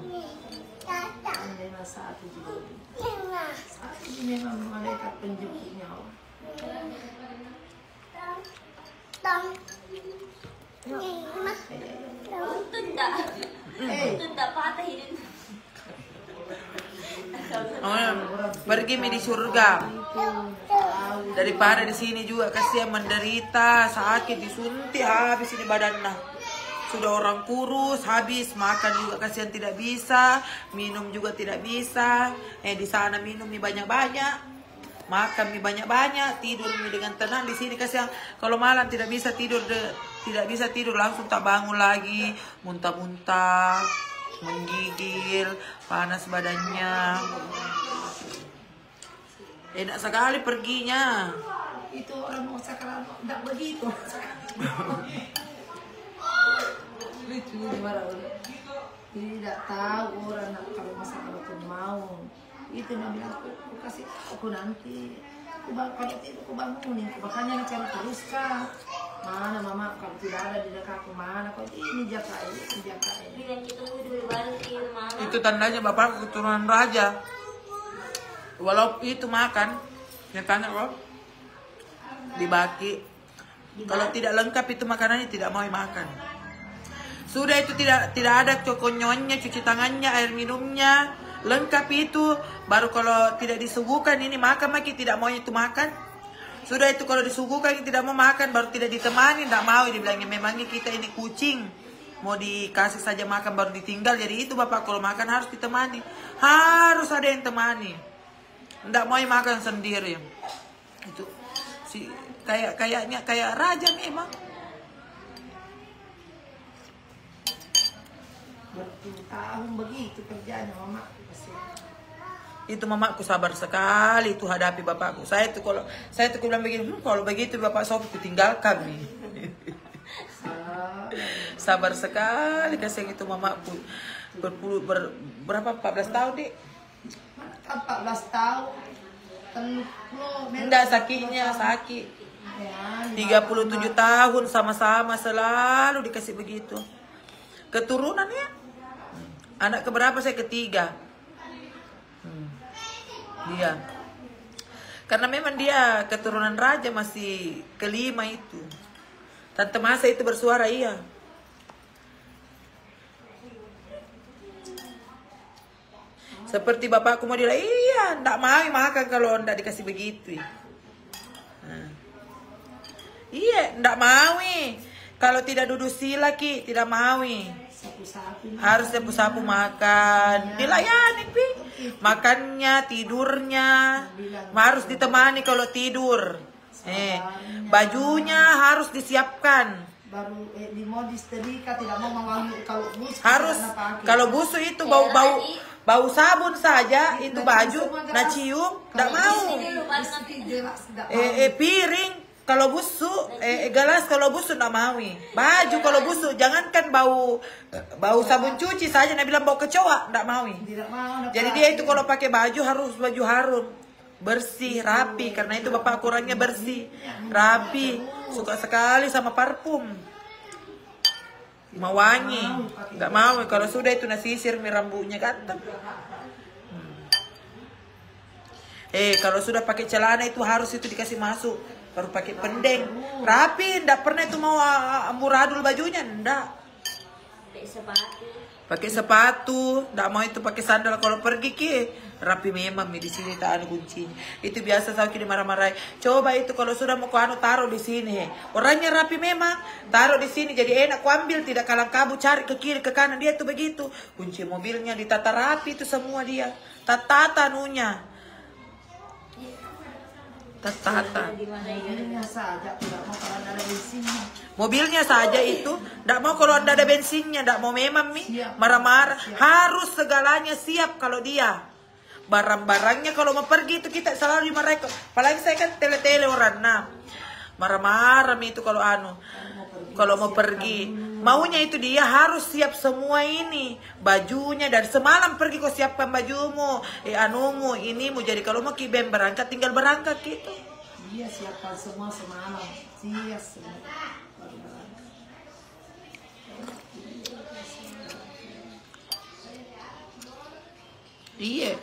Ini memang malaikat penjemputnya. Tidak patah ini. Pergi Mi di surga daripada di sini juga kasihan menderita sakit disuntik habis ini badannya. Sudah orang kurus, habis makan juga kasihan tidak bisa, minum juga tidak bisa. Di sana minum mie banyak-banyak, makan mie banyak-banyak, tidur mie dengan tenang. Di sini kasihan kalau malam tidak bisa tidur langsung tak bangun lagi, muntah-muntah, menggigil, panas badannya. Enak sekali perginya. Itu orang mau sekarang tidak begitu. Lucu marah orang. Tidak tahu orang kalau masalah itu mau. Itu dia bilang aku kasih aku nanti. Kalau itu aku bangunin. Makanya cari terus kak. Mana mama kalau tidak ada di dekatku mana kok ini jaga ini. Bilang gitu dibalikin mama. Itu tandanya bapak keturunan raja. Walau itu makan, ya tanya kok dibagi. Kalau tidak lengkap itu makanannya tidak mau makan. Sudah itu tidak ada cokonyonnya, cuci tangannya, air minumnya, lengkap itu. Baru kalau tidak disuguhkan ini makan, maki tidak mau itu makan. Sudah itu kalau disuguhkan tidak mau makan, baru tidak ditemani, tidak mau. Dibilangnya memangnya kita ini kucing, mau dikasih saja makan baru ditinggal. Jadi itu bapak kalau makan harus ditemani, harus ada yang temani. Tidak mau makan sendiri. Itu si kayaknya kayak raja memang. Bertahun begitu kerjanya mama. Itu mamaku sabar sekali itu hadapi bapakku. Saya tuh bilang begini, kalau begitu bapak Sofi tinggalkan nih. Sabar sekali kasih itu mamaku. Berapa 14 tahun dik? 14 tahun. Enggak sakitnya sakit. 37 tahun sama-sama selalu dikasih begitu. Keturunannya anak keberapa saya ketiga. Dia karena memang dia keturunan raja masih kelima itu. Tante Masa itu bersuara iya. Seperti bapakku mau bilang iya ndak mau makan kalau ndak dikasih begitu. Iya ndak mau kalau tidak duduk sila ki tidak mau. Harus sapu-sapu makan dilayani pi. makannya, tidurnya harus ditemani kalau tidur. Bajunya harus disiapkan. Baru di modis setrika, tidak mau mewangi kalau busuk. Harus kalau busuk itu bau sabun saja itu baju, nah cium, tidak mau. Piring kalau busuk, gelas kalau busuk tidak mau. Baju kalau busuk, jangankan bau sabun cuci saja, nah bilang bau kecoa, tidak mau. Jadi dia itu kalau pakai baju harus baju harum, bersih, rapi, karena itu bapak kurangnya bersih, rapi. Suka sekali sama parfum, mau wangi, nggak mau. Kalau sudah itu nasisir rambutnya ganteng. Kalau sudah pakai celana itu harus itu dikasih masuk, baru pakai pendek, rapi. Nggak pernah itu mau amburadul bajunya, ndak. Pakai sepatu, ndak mau itu pakai sandal kalau pergi ki. Rapi memang di sini tak ada kuncinya. Itu biasa saya kini marah-marah. Coba itu kalau sudah mau taruh di sini. Orangnya rapi memang, taruh di sini jadi enak. Ku ambil tidak kalang kabut cari ke kiri ke kanan, dia tuh begitu. Kunci mobilnya ditata rapi itu semua dia. Tata nunya. Tata. Mobilnya saja tidak mau kalau ada bensinnya. Mobilnya saja itu tidak mau kalau ada bensinnya, tidak mau memang marah-marah. Harus segalanya siap kalau dia. Barang-barangnya kalau mau pergi itu kita selalu dimarahin. Apalagi saya kan tele-tele orang. Nah, marah-marah itu kalau kalau mau pergi. Maunya itu dia harus siap semua ini. Bajunya dari semalam pergi kau siapkan bajumu, anumu, inimu. Jadi kalau mau kibem berangkat tinggal berangkat gitu. Iya, siapkan semua semalam. Siap semua. Iya.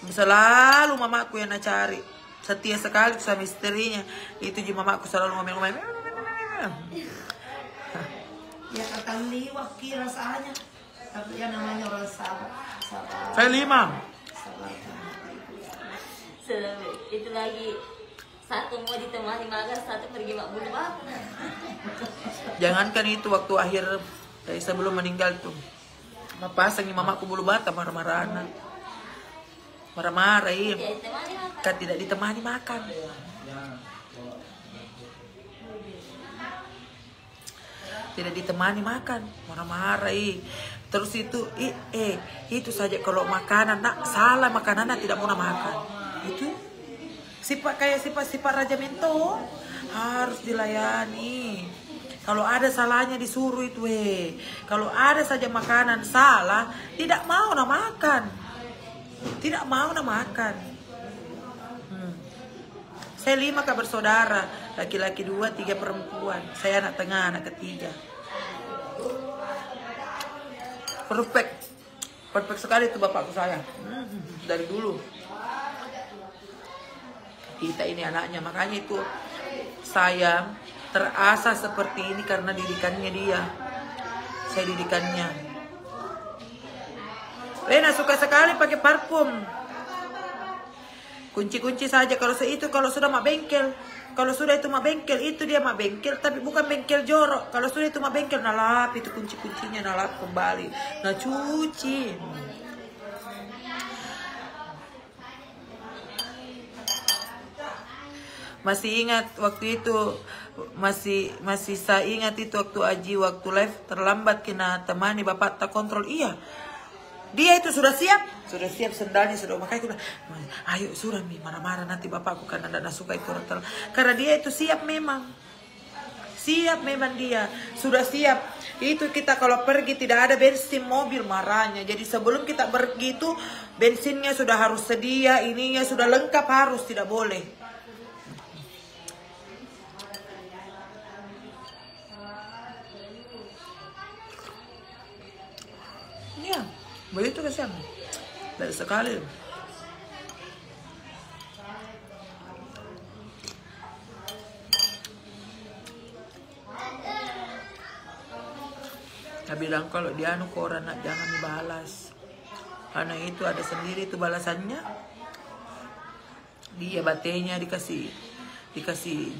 Selalu mamaku yang nak cari. Setia sekali sama istrinya. Itu juga mamaku selalu ngomel-ngomel. Ya akan liwak kira rasanya. Tapi ya namanya orang sabar. Saya 5. Itu lagi satu mau ditemani makan, satu pergi mak bulu bapak. Jangankan itu waktu akhir sebelum meninggal tuh. Pasangi mamaku bulu bata marah-marahan. Marah-marah, kan tidak ditemani makan. Tidak ditemani makan, marah-marah. Terus itu saja kalau makanan, nak salah makanan, nak tidak mau makan. Itu sifat Raja Minto harus dilayani. Kalau ada salahnya disuruh itu Kalau ada saja makanan salah, tidak mau makan. Tidak mau makan. Saya 5 bersaudara, laki-laki 2, 3 perempuan. Saya anak tengah, anak ketiga. Perfect sekali itu bapakku saya. Dari dulu. Kita ini anaknya, makanya itu saya terasa seperti ini karena didikannya dia. Saya didikannya. Lena suka sekali pakai parfum. Kunci-kunci saja kalau sudah mak bengkel. Kalau sudah itu mak bengkel, itu dia mak bengkel, tapi bukan bengkel jorok. Kalau sudah itu mak bengkel, nalap itu kunci-kuncinya, nalap kembali. Nah cuci. Masih ingat waktu itu, masih saya ingat itu waktu Aji waktu live terlambat kena temani bapak tak kontrol. Iya. Dia itu sudah siap sendalnya sudah, makanya aku bilang, ayo sudah marah-marah nanti bapakku karena tidak suka itu orang. Karena dia itu siap memang dia sudah siap. Itu kita kalau pergi tidak ada bensin mobil marahnya. Jadi sebelum kita pergi itu bensinnya sudah harus sedia, ininya sudah lengkap, harus tidak boleh. Ya. Begitu kesian. Baik sekali. Saya bilang kalau dia koran jangan dibalas. Karena itu ada sendiri itu balasannya. Dia batenya dikasih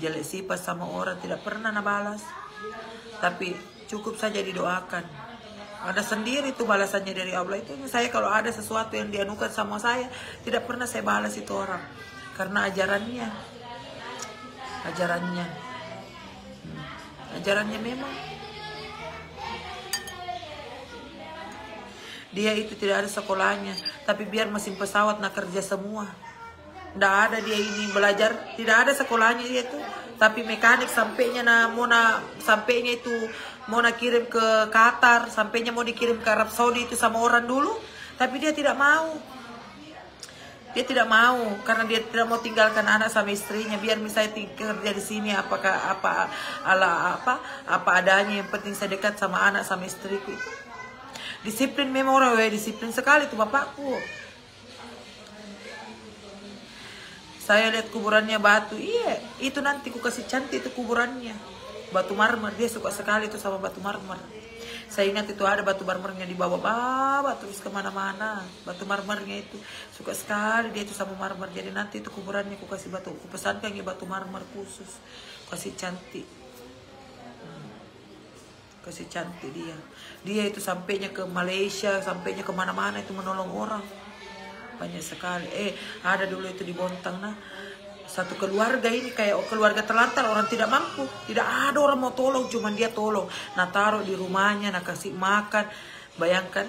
jelek sifat sama orang, tidak pernah balas. Tapi cukup saja didoakan. Ada sendiri tuh balasannya dari Allah. Itu saya kalau ada sesuatu yang dianukan sama saya, tidak pernah saya balas itu orang. Karena ajarannya. Ajarannya memang. Dia itu tidak ada sekolahnya, tapi biar mesin pesawat nak kerja semua. Nggak ada dia ini belajar, tidak ada sekolahnya dia tuh. Tapi mekanik sampainya sampainya itu mau kirim ke Qatar, sampainya mau dikirim ke Arab Saudi itu sama orang dulu, tapi dia tidak mau. Dia tidak mau karena dia tidak mau tinggalkan anak sama istrinya. Biar misalnya kerja di sini apa adanya, yang penting saya dekat sama anak sama istriku. Disiplin memang orang, disiplin sekali tuh bapakku. Saya lihat kuburannya batu, iya, itu nanti ku kasih cantik itu kuburannya. Batu marmer, dia suka sekali itu sama batu marmer. Saya ingat itu ada batu marmernya di bawah terus kemana-mana. Batu marmernya itu suka sekali dia itu sama marmer. Jadi nanti itu kuburannya ku kasih batu, ku pesankan ya batu marmer khusus, kasih cantik. Kasih cantik dia. Dia itu sampainya ke Malaysia, sampainya kemana-mana itu menolong orang. Banyak sekali. Ada dulu itu di Bontang satu keluarga ini kayak keluarga terlantar, orang tidak mampu, tidak ada orang mau tolong, cuman dia tolong. Nah taruh di rumahnya, nah kasih makan. Bayangkan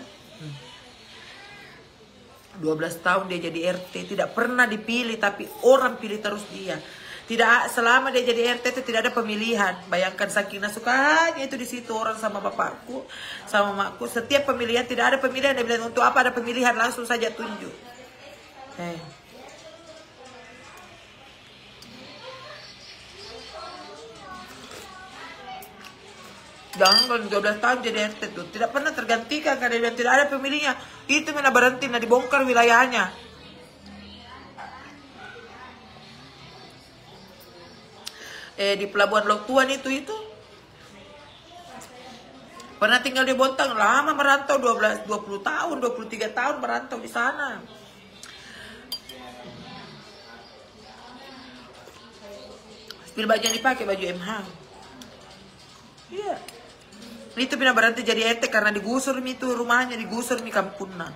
12 tahun dia jadi RT, tidak pernah dipilih, tapi orang pilih terus dia. Tidak, selama dia jadi RT itu tidak ada pemilihan. Bayangkan saking sukanya itu di situ orang sama bapakku, sama makku. Setiap pemilihan tidak ada pemilihan, dia bilang untuk apa ada pemilihan, langsung saja tunjuk. Jangan 12 tahun jadi RT tuh tidak pernah tergantikan karena tidak ada pemilihnya. Itu mana berhenti, nah dibongkar wilayahnya. Di Pelabuhan Laut Tuan itu pernah tinggal di Bontang, lama merantau 20 tahun, 23 tahun merantau di sana. Sepil baju yang dipakai baju MH. Iya. Itu pernah berhenti jadi RT karena digusur itu rumahnya, digusur nih kampungnya.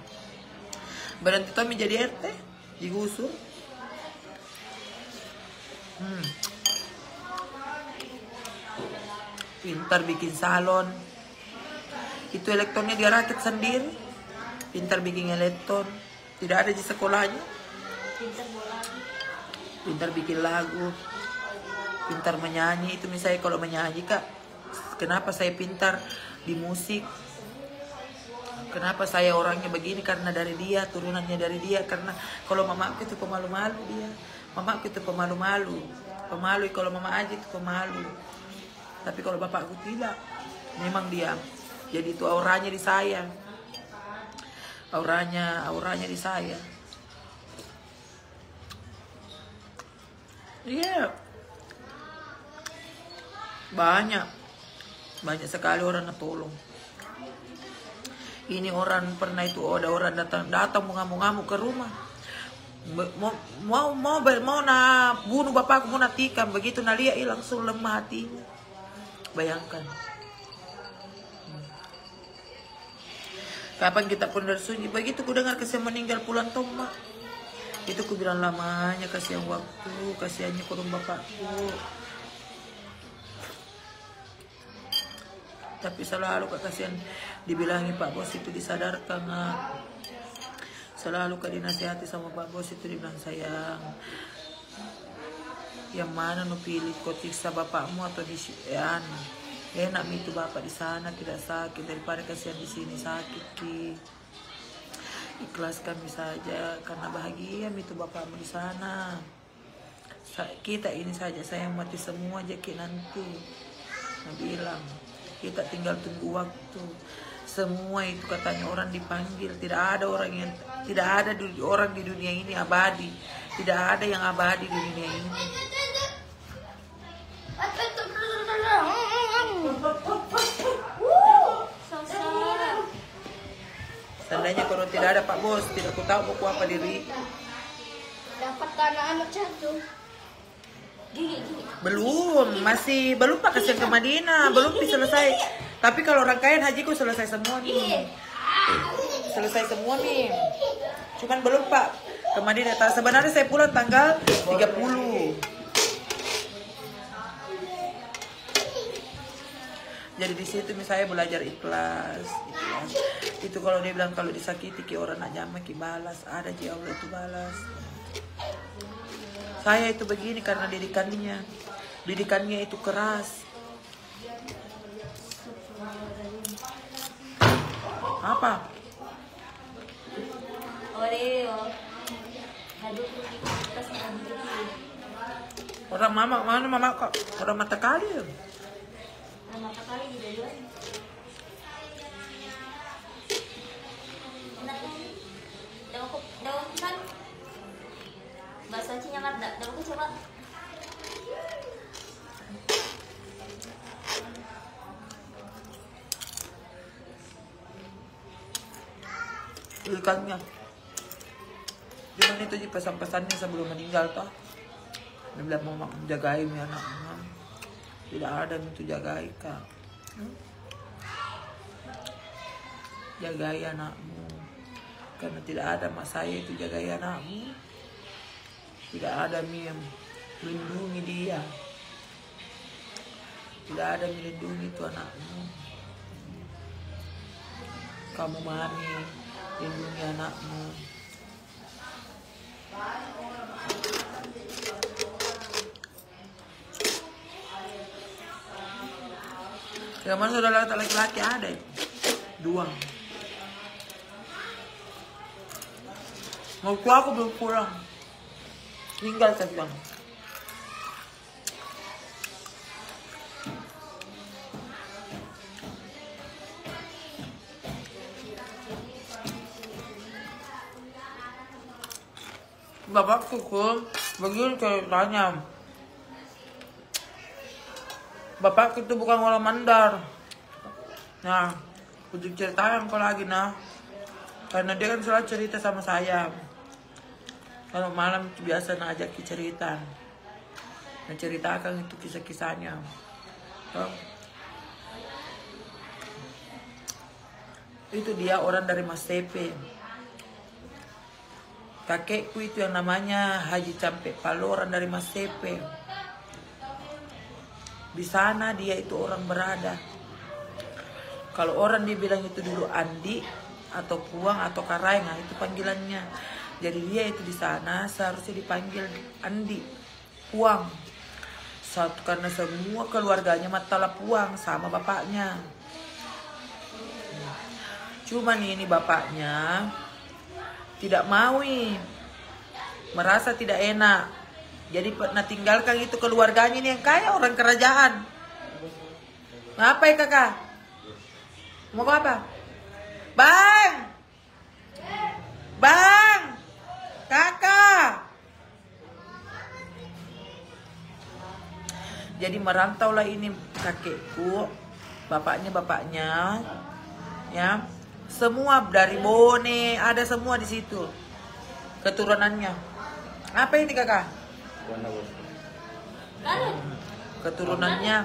Berhenti Tommy jadi RT, digusur. Pintar bikin salon. Itu elektronnya dia rakit sendiri. Pintar bikin elektron. Tidak ada di sekolahnya. Pintar bikin lagu. Pintar menyanyi. Itu misalnya kalau menyanyi, Kak, kenapa saya pintar di musik? Kenapa saya orangnya begini? Karena dari dia, turunannya dari dia. Karena kalau mamaku itu pemalu-malu dia. Mamaku itu pemalu-malu. Pemalu, kalau mama aja itu pemalu. Tapi kalau bapakku tidak. Memang dia. Jadi itu auranya di saya. Auranya di saya. Iya. Banyak sekali orang yang tolong. Ini orang pernah itu ada orang datang mengamuk-ngamuk ke rumah. Mau bunuh bapakku, mau tikam. Begitu Nalia langsung lemah hatinya. Bayangkan. Kapan kita pun bersunyi. Begitu ku dengar kasihan meninggal pulang Toma. Itu ku bilang lamanya kasihan waktu, kasihannya kurung bapakku. Tapi selalu kasihan dibilangi Pak Bos itu disadarkan, nak. Selalu dinasihati sama Pak Bos itu dibilang sayang. Yang mana nu pilih kau siksa bapakmu atau di enak itu bapak di sana tidak sakit daripada kasihan di sini sakit ki. Ikhlaskan saja karena bahagia itu bapakmu di sana. Kita ini saja sayang mati semua aja ki nanti. Nah bilang. Kita tinggal tunggu waktu. Semua itu katanya orang dipanggil. Tidak ada orang di dunia ini abadi. Tidak ada yang abadi di dunia ini. Seandainya kalau tidak ada Pak Bos, tidak ku tahu mau apa diri. Dapat anak-anak jatuh. Gigi. Belum Pak kasihan ke Madinah, belum selesai. Tapi kalau rangkaian hajiku selesai semua nih. Ih, Selesai semua nih. Cuman belum Pak. Kemarin datang. Sebenarnya saya pulang tanggal 30. Jadi di situ misalnya belajar ikhlas. Itu kalau dia bilang kalau disakiti ki orang nak jamah ki balas. Ada ji Allah itu balas. Saya itu begini karena didikannya. Didikannya itu keras. Apa? Oreo. Aduh, tasnya ambil. Orang mana mama kok? Orang mata kali ya? Nama kali di duluan. Enak kan? Daun kan? Bahasa Cina kan daun coba. Ikannya. Cuman itu sih pesan-pesannya sebelum meninggal toh. Dia bilang mau jagain ya anaknya. Tidak ada yang itu jagai kak. Jagai anakmu. Karena tidak ada mak saya itu jagai anakmu. Tidak ada yang melindungi dia. Tidak ada yang melindungi itu anakmu. Kamu mami lindungi anakmu. Yang mana saudara laki-laki ada ya? 2. Mau aku belum pulang. Tinggal saya bilang. Bapakku begini ceritanya. Bapak itu bukan orang mandar. Nah, untuk ceritain kau lagi nah. Karena dia kan selalu cerita sama saya. Kalau malam biasa nak ajak cerita. Nah, ceritakan itu kisah-kisahnya. So, itu dia orang dari Mas Tepe. Kakekku itu yang namanya Haji Campe Palo, orang dari Mas Tepe. Di sana dia itu orang berada. Kalau orang dia bilang itu dulu Andi atau Puang atau Karaeng, itu panggilannya. Jadi dia itu di sana seharusnya dipanggil Andi, Puang. Satu karena semua keluarganya Matala Puang sama bapaknya. Cuman ini bapaknya tidak mau, merasa tidak enak. Jadi pernah tinggalkan itu keluarganya ini yang kaya orang kerajaan. Ngapa ya kakak? Mau apa? Bang! Bang! Kakak! Jadi merantaulah ini kakekku, bapaknya, ya. Semua dari Bone, ada semua di situ. Keturunannya. Apa ini kakak? Keturunannya.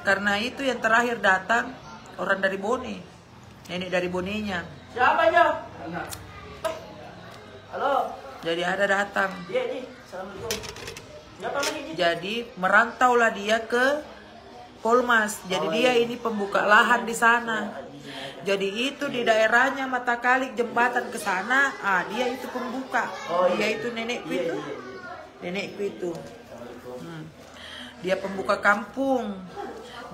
Karena itu yang terakhir datang orang dari Bone. Nenek dari Bonenya. Siapa aja? Halo. Jadi ada datang. Iya, Ji. Assalamualaikum. Siapa lagi, Ji? Jadi merantaulah dia ke Polmas. Jadi dia ini pembuka lahan di sana. Jadi itu di daerahnya Mata Kalik jembatan ke sana, dia itu pembuka. Dia itu nenekku itu. Nenekku itu. Dia pembuka kampung.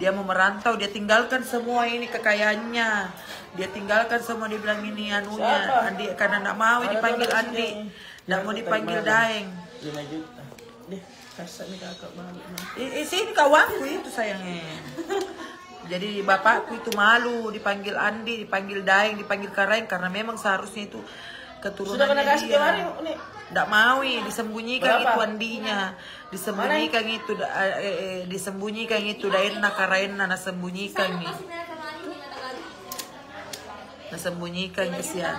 Dia mau merantau, dia tinggalkan semua ini kekayaannya. Dia tinggalkan semua, dia bilang ini anunya. Andi, karena nak mau dipanggil Andi. Nak mau dipanggil Daeng. 5 juta. Deh, kasih nih kakak malu. Sini kawanku itu sayangnya. Jadi bapakku itu malu dipanggil Andi, dipanggil Daeng, dipanggil Karaeng karena memang seharusnya itu keturunannya sudah kena kasih dia. kemarin nih. Nggak mau, disembunyikan Berapa? itu Andinya, disembunyikan itu, disembunyikan itu Daenna Karaenna, nah sembunyikan nih. Sembunyikan kesian.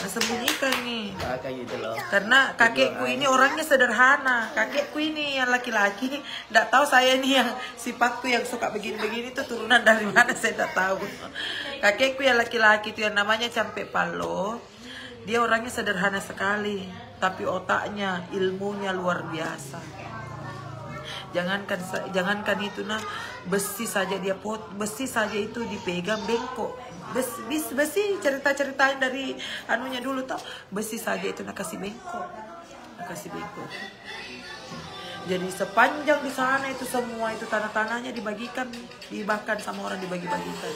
Sembunyikan nih. Kakak gitu loh. Karena kakekku ini orangnya sederhana. Kakekku ini yang laki-laki, nggak tahu saya ini yang sifatku yang suka begini-begini itu turunan dari mana saya nggak tahu. Kakekku yang laki-laki itu yang namanya Campe Palo. Dia orangnya sederhana sekali, tapi otaknya, ilmunya luar biasa. Jangankan itu nah, besi saja itu dipegang bengkok. Besi cerita-ceritain dari anunya dulu tau, besi saja itu nak kasih bengkok. Jadi sepanjang di sana itu semua itu tanah-tanahnya dibahkan sama orang dibagi-bagikan.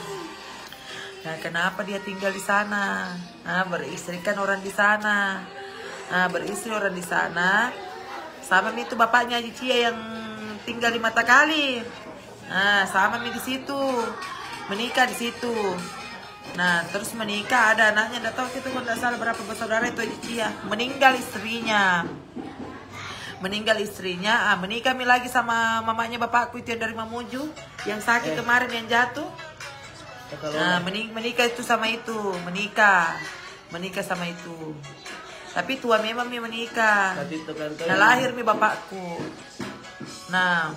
Nah, kenapa dia tinggal di sana? Nah, beristrikan orang di sana. Beristri orang di sana. Sama itu bapaknya Haji Cia yang tinggal di Matakali. Nah, sama di situ. Menikah di situ. Nah, terus menikah ada anaknya, enggak tahu kita kalau enggak salah berapa bersaudara itu Haji Cia. Meninggal istrinya, menikah lagi sama mamanya bapakku itu yang dari Mamuju, yang sakit kemarin yang jatuh. Nah, menikah itu sama itu, menikah sama itu. Tapi tua memang menikah. Nah, lahir bapakku. Nah,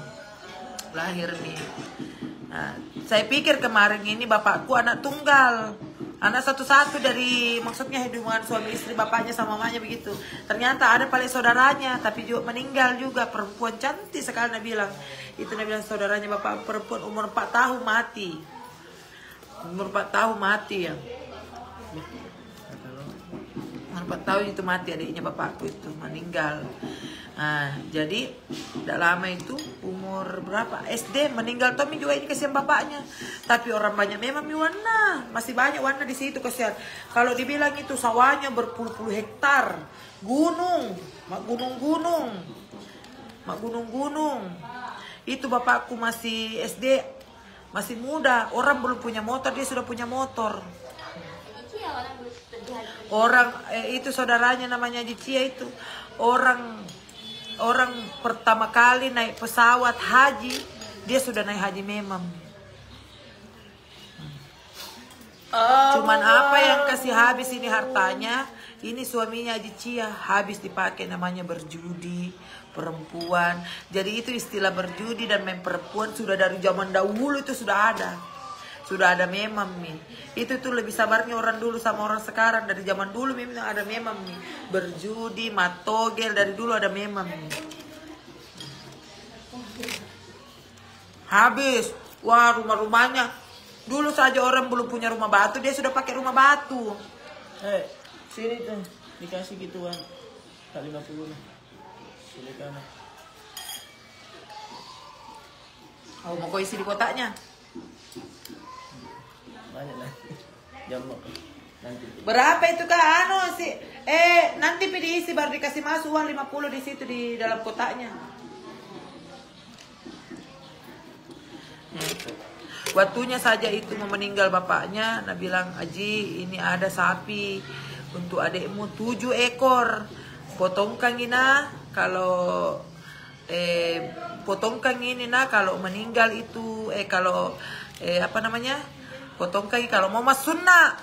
Nah, saya pikir kemarin ini bapakku anak tunggal. Anak satu-satu dari, maksudnya hubungan suami istri bapaknya sama mamanya begitu. Ternyata ada paling saudaranya, tapi juga meninggal juga. Perempuan cantik sekali Nabi bilang. Itu Nabi bilang saudaranya bapak perempuan umur 4 tahun mati. Umur 4 tahun mati ya. Umur 4 tahun itu mati adiknya bapakku itu meninggal. Nah, jadi tidak lama itu umur berapa SD meninggal Tommy juga ini kasihan bapaknya. Tapi orang banyak memang warna, masih banyak warna di situ kasihan. Kalau dibilang itu sawahnya berpuluh-puluh hektar, gunung. Itu bapakku masih SD, masih muda, orang belum punya motor, dia sudah punya motor. Orang itu saudaranya namanya Haji Cia itu orang pertama kali naik pesawat haji, dia sudah naik haji memang. Cuman apa yang kasih habis ini hartanya, ini suaminya Haji Cia habis dipakai namanya berjudi, perempuan. Jadi itu istilah berjudi dan main perempuan sudah dari zaman dahulu itu sudah ada memang nih. Itu tuh lebih sabarnya orang dulu sama orang sekarang. Dari zaman dulu memang ada memang nih. Berjudi, matogel dari dulu ada memang nih. Habis, wah rumah-rumahnya. Dulu saja orang belum punya rumah batu, dia sudah pakai rumah batu. Sini tuh dikasih gituan. 50 nih. Silakan. Oh, mau kau isi di kotaknya? Banyak lah. Jambok. Nanti. Berapa itu Kak? Sih. Nanti diisi baru dikasih masuk uang 50 di situ di dalam kotaknya. Waktunya saja itu mau meninggal bapaknya, nah bilang Aji ini ada sapi untuk adikmu 7 ekor. Potongkan ini nah kalau potongkan ini nah kalau meninggal itu kalau apa namanya? Potongkan kalau mau mas sunnah.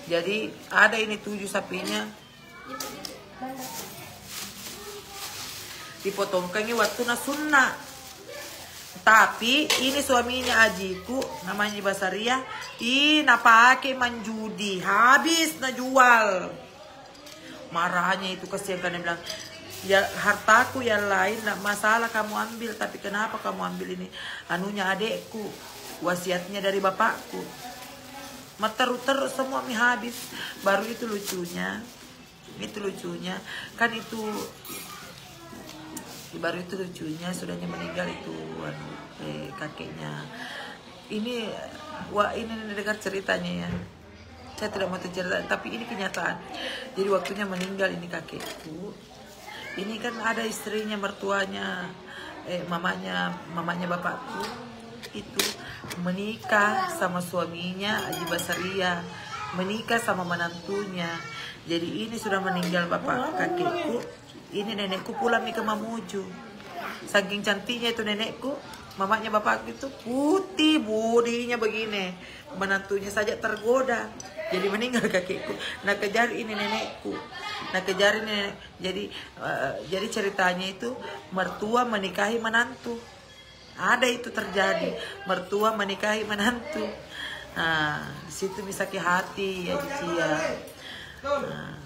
Jadi ada ini 7 sapinya. Dipotongkan waktu na sunnah. Tapi ini suaminya Ajiku namanya Basaria, na pakai manjudi, habis na jual. Marahnya itu kasihan kan, dia bilang, ya hartaku yang lain enggak masalah kamu ambil, tapi kenapa kamu ambil ini? Anunya adekku, wasiatnya dari bapakku. Terus semua mi habis. Baru itu lucunya kan itu. Baru itu lucunya sudahnya meninggal itu kakeknya. Ini dengar ceritanya ya. Saya tidak mau cerita, tapi ini kenyataan. Jadi waktunya meninggal ini kakekku. Ini kan ada istrinya, mertuanya, mamanya bapakku itu menikah sama suaminya Haji Basaria, menikah sama menantunya. Jadi ini sudah meninggal bapak kakekku. Ini nenekku pulang nih ke Mamuju. Saking cantiknya itu nenekku. mamanya bapak itu putih, bodinya begini. Menantunya saja tergoda. Jadi meninggal kakekku. Nah kejar ini nenekku. Nah kejar ini nenek. Jadi ceritanya itu mertua menikahi menantu. Ada itu terjadi. Mertua menikahi menantu. Nah, di situ bisa ke hati ya Cia. Nah,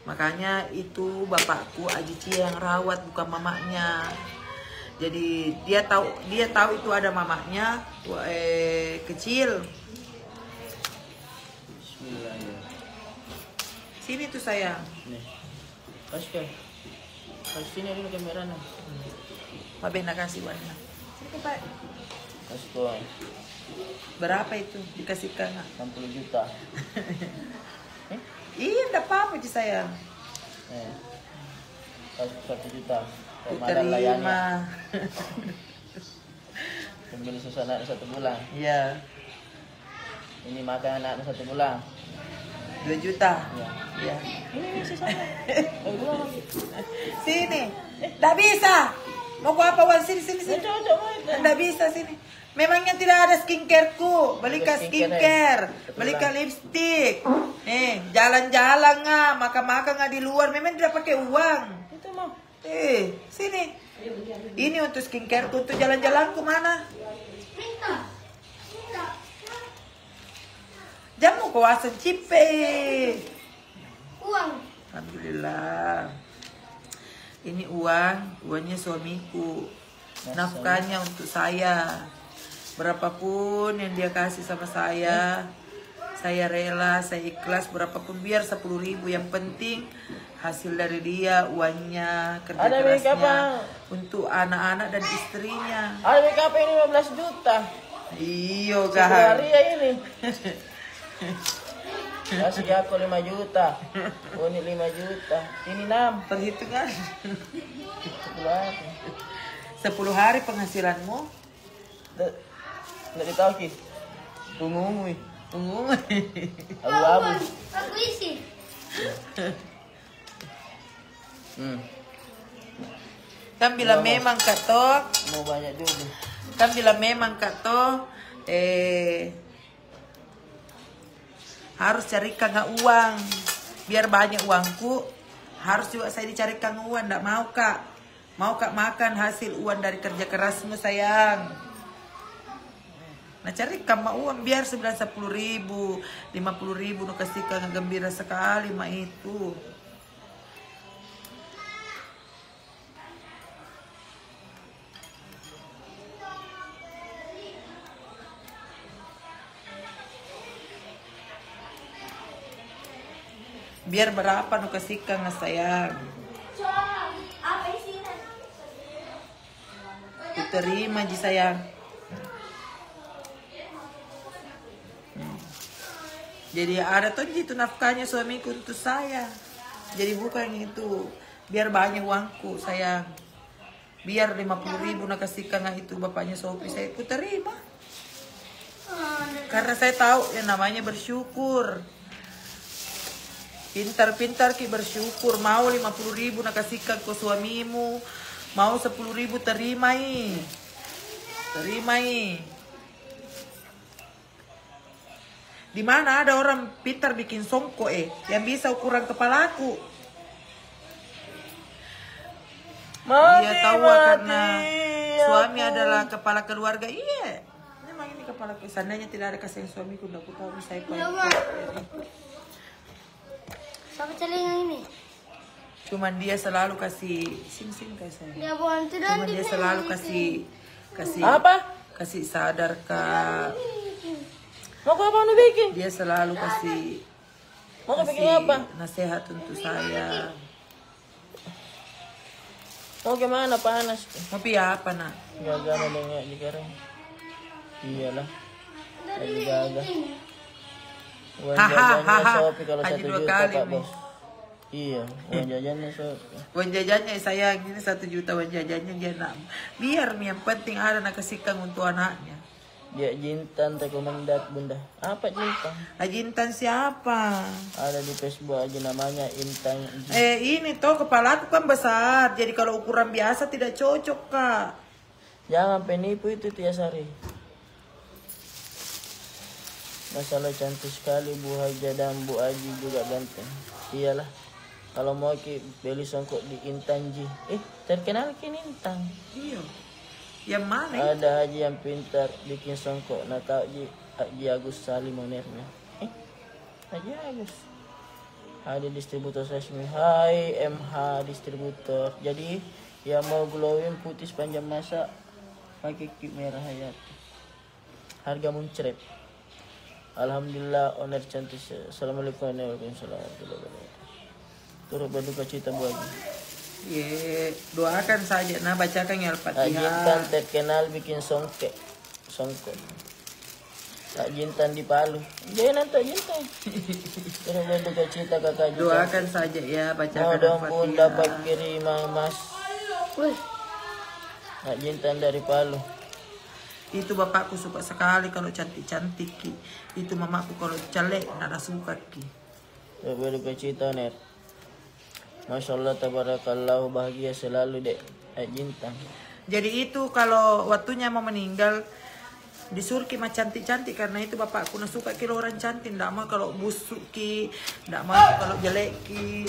makanya itu bapakku Aji Cia yang rawat bukan mamanya. Jadi dia tahu itu ada mamanya kecil. Bismillah ya. Sini tuh sayang. Nih. Kasih sini ada kamera nah. Mabe nak kasih warna. Sini Pak. Kasih tuh. Berapa itu dikasihkan? 60 juta. Iya, enggak apa-apa sih sayang. Kasih 1 juta. Terima. Pembeli susu anak 1 bulan. Iya. Ini makan anak 1 bulan. 2 juta. Iya. Iya. Ini sisa. Sini. Enggak bisa. Mau gua apa Wan? Sini. Cocok itu. Enggak bisa sini. Memangnya tidak ada skincareku. Beli ke skincare. Beli ke lipstick. Jalan-jalan nggak, makan-makan nggak di luar. Memang tidak pakai uang. Itu mau. Sini. Ini untuk skincareku, untuk jalan-jalanku mana? Jamu kawasan Cipe. Uang. Alhamdulillah. Ini uangnya suamiku. Nafkahnya untuk saya. Berapapun yang dia kasih sama saya rela, saya ikhlas berapapun, biar 10.000. Yang penting hasil dari dia, uangnya, kerja kerasnya untuk anak-anak dan istrinya. Ada BKP 15 juta. Iyo Hari kan. ya ini. Kasih aku 5 juta. Oh ini 5 juta. Ini 6. Perhitungan 10 10 hari penghasilanmu. Nggak ditahu ki. Ungu. Uang. Abu-abu. Aku isi. Kan bila memang kato, Mau banyak juga. kan bila memang kato harus carikan uang biar banyak uangku, harus juga saya dicarikan uang. Nggak mau kak makan hasil uang dari kerja kerasmu sayang. Nah carikan uang biar 10.000, 50.000 nu kasihkan, gembira sekali mah itu. Biar berapa nu kasihkan sayang. Apa isinya? Terima ji sayang. Jadi ada tuh gitu nafkahnya suamiku untuk saya. Jadi bukan itu biar banyak uangku sayang. Biar 50.000 nak kasihkan itu bapaknya Sophie, saya ku terima. Karena saya tahu yang namanya bersyukur. Pintar-pintar ki bersyukur. Mau 50.000 nak kasihkan ke suamimu, mau 10.000 terimai. Di mana ada orang pintar bikin songko yang bisa ukuran kepalaku. Dia tahu karena suami adalah kepala keluarga. Iya. Memang ini kepala keluarga. Seandainya tidak ada kasih suamiku, udah aku tahu saya Siapa celingan ini? Cuman dia selalu kasih sing kasih. Dia bukan tidak. Cuman dia selalu kasih Apa? kasih sadar kak. Mau ke apa nu bikin? Dia selalu kasih Mau ke bikin apa? nasihat untuk saya. Mau gimana panas? Mau pilih apa nak? Gagal ada nggak sekarang? Iyalah. Lagi gagal. Uang jajannya Sopi kalau Haji 1 2 juta kali Pak nih. Bos. Iya, uang jajannya Sopi. Uang jajannya sayang ini 1 juta uang jajannya dia nak. Biar yang penting ada nak kasihkan untuk anaknya. Dia Jintan rekomendat bunda. Apa Jintan? Jintan siapa? Ada di Facebook aja namanya Intan. Ini toh kepala aku kan besar. Jadi kalau ukuran biasa tidak cocok kak. Jangan penipu itu Tiasari. Masalah cantik sekali Bu Haja dan Bu Aji juga ganteng. Iyalah. Kalau mau beli songkok di Intanji. Terkenal kan Intan. Iya. Yang mana? Ada Haji yang pintar bikin songkok. Nah tahu Haji Agus Salim ownernya. Haji Agus. Ada distributor resmi. Hai MH distributor. Jadi yang mau glowing putih sepanjang masa pakai kit merah Hayati. Harga muncret. Alhamdulillah owner cantik. Assalamualaikum warahmatullahi wabarakatuh. Turut berduka cita Bu Haji. Ye, doakan saja. Nah, bacakan ya Al-Fatihah. Jintan terkenal bikin songkok. Tak Jintan di Palu. Jangan tak Jintan. Turut berduka cita kakak Jintan. Doakan saja ya, bacakan Mau dong pun Al-Fatihah. dapat kiriman Mas. Tak Jintan dari Palu. Itu bapakku suka sekali kalau cantik-cantik ki. Itu mamaku kalau jelek nada suka ki. Turut berduka cita Ner. Masya Allah tabarakallah, bahagia selalu dek Jintan. Jadi itu kalau waktunya mau meninggal disuruh ki mah cantik-cantik, karena itu bapakku nah suka ki orang cantik, ndak mau kalau busuk ki, ndak mau kalau jelek ki.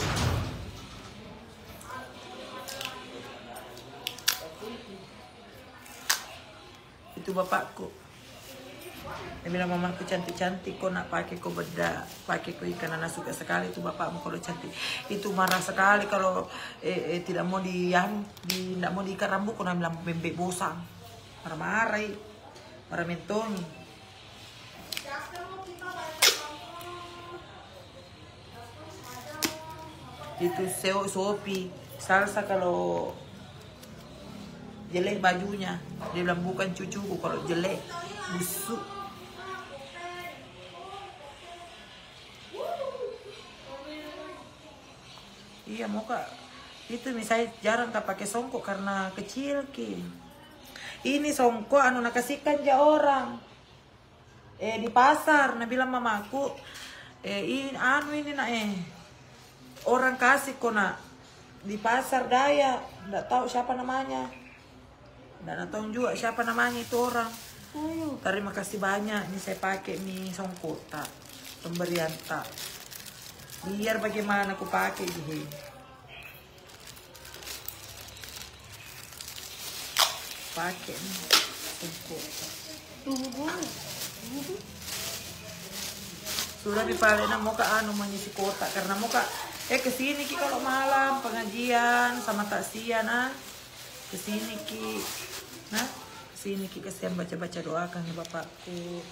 Itu bapakku. Dia bilang mamaku cantik-cantik, kok nak pakai kok beda, pakai kok ikan, anak suka sekali itu bapakmu kalau cantik. Itu marah sekali kalau tidak mau tidak mau diikat rambut, kok bilang bembek bosang, marah-marah, marah mentong. Itu Sopi salsa kalau jelek bajunya, dia bilang bukan cucuku kalau jelek busuk. Iya mau kak, itu misalnya jarang tak pakai songkok karena kecil ki. Ini songkok anu nak kasihkan ja orang. Di pasar, nah bilang mamaku, ini anu ini nak orang kasih kok nak di pasar Daya, nggak tahu siapa namanya, nggak tahu juga siapa namanya itu orang. Terima kasih banyak, ini saya pakai nih songkok tak pemberian tak. Biar bagaimana aku pakai gitu. Pakai nih songkok. Sudah dipalena mau ke anu mengisi kotak karena mau ke kesini ki kalau malam pengajian sama taksia nah kesini ki nah kesini ki kesian baca-baca doakan ya bapakku.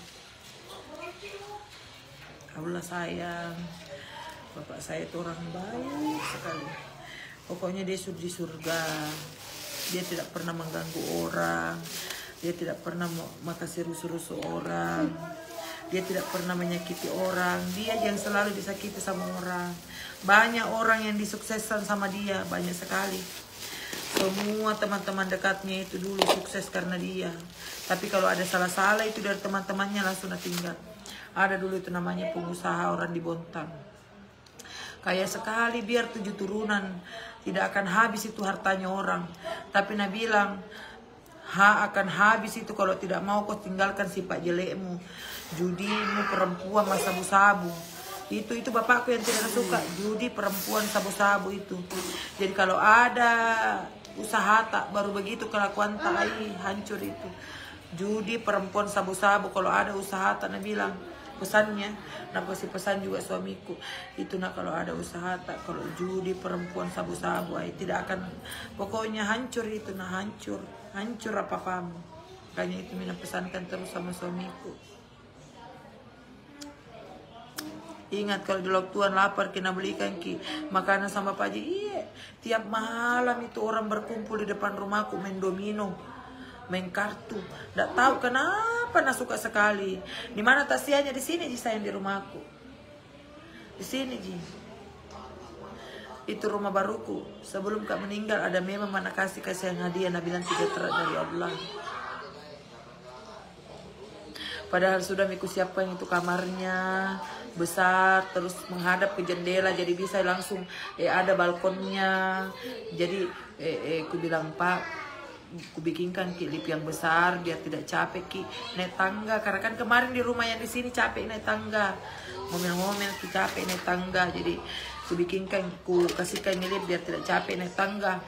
Allah sayang. Bapak saya itu orang baik sekali. Pokoknya dia sudah di surga. Dia tidak pernah mengganggu orang. Dia tidak pernah makasih rusuh-rusuh orang. Dia tidak pernah menyakiti orang. Dia yang selalu disakiti sama orang. Banyak orang yang disukseskan sama dia. Banyak sekali. Semua teman-teman dekatnya itu dulu sukses karena dia. Tapi kalau ada salah-salah itu dari teman-temannya langsung tinggal. Ada dulu itu namanya pengusaha orang di Bontang. Kaya sekali biar 7 turunan. Tidak akan habis itu hartanya orang. Tapi Nabi bilang, akan habis itu kalau tidak mau kau tinggalkan sifat jelekmu. Judimu, perempuan, sabu-sabu. Itu bapakku yang tidak suka. Judi, perempuan, sabu-sabu itu. Jadi kalau ada usaha tak, baru begitu kelakuan tak, hancur itu. Judi, perempuan, sabu-sabu. Kalau ada usaha tak, Nabi bilang, pesannya, nah pasti pesan juga suamiku itu nak kalau ada usaha tak, kalau judi, perempuan, sabu-sabu, tidak akan, pokoknya hancur itu, nah hancur apa-apamu. Makanya itu mina pesankan terus sama suamiku. Ingat kalau di Tuhan lapar kena belikan ki makanan sama Pak Haji. Iya, tiap malam itu orang berkumpul di depan rumahku main domino, main kartu. Nggak tahu kenapa nak suka sekali. Di mana tasianya? Di sini Ji, sayang, di rumahku. Di sini Ji. Itu rumah baruku. Sebelum Kak meninggal ada memang mana kasih hadiah, Nabi bilang 3 terak dari Allah. Padahal sudah Miku siapkan itu kamarnya besar, terus menghadap ke jendela, jadi bisa langsung ada balkonnya. Jadi aku bilang Pak, kubikinkan ki lift yang besar biar tidak capek ki naik tangga, karena kan kemarin di rumah yang di sini capek naik tangga, momen-momen ki capek naik tangga, jadi kubikinkan, ku kasihkan lift biar tidak capek naik tangga,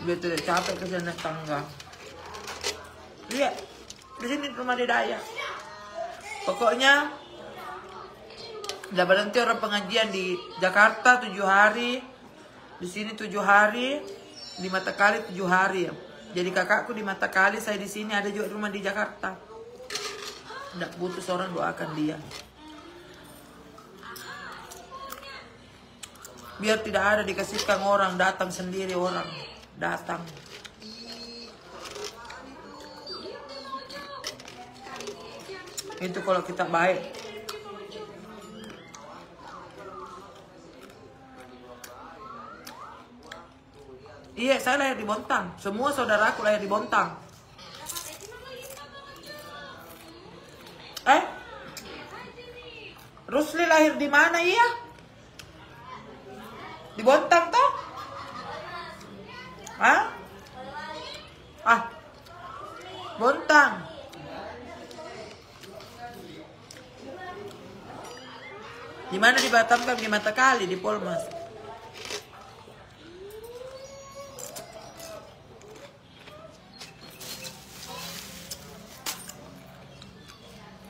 biar tidak capek kerja naik tangga. Iya, di sini rumah Dedaya. Pokoknya udah berhenti orang pengajian di Jakarta 7 hari, di sini 7 hari, di Matakali 7 hari. Jadi kakakku di Matakali, saya di sini, ada juga rumah di Jakarta. Tidak butuh seorang doakan dia. Biar tidak ada dikasihkan orang, datang sendiri orang, datang. Itu kalau kita baik. Iya, saya lahir di Bontang. Semua saudaraku lahir di Bontang. Rusli lahir di mana iya? Di Bontang toh? Hah? Bontang. Di mana di Batam kan? Di Matakali, di Polmas.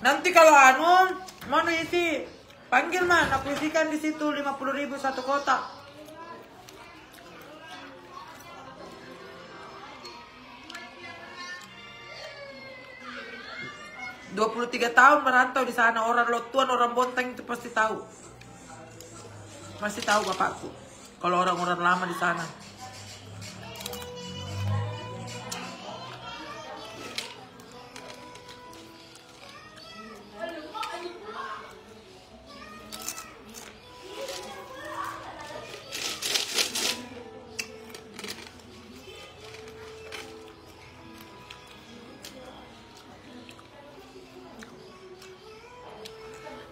Nanti kalau mana isi, panggil man, aku isikan di situ 50.000 satu kotak. ...23 tahun merantau di sana, orang Lotuan, orang Bontang itu pasti tahu. Pasti tahu bapakku. Kalau orang-orang lama di sana.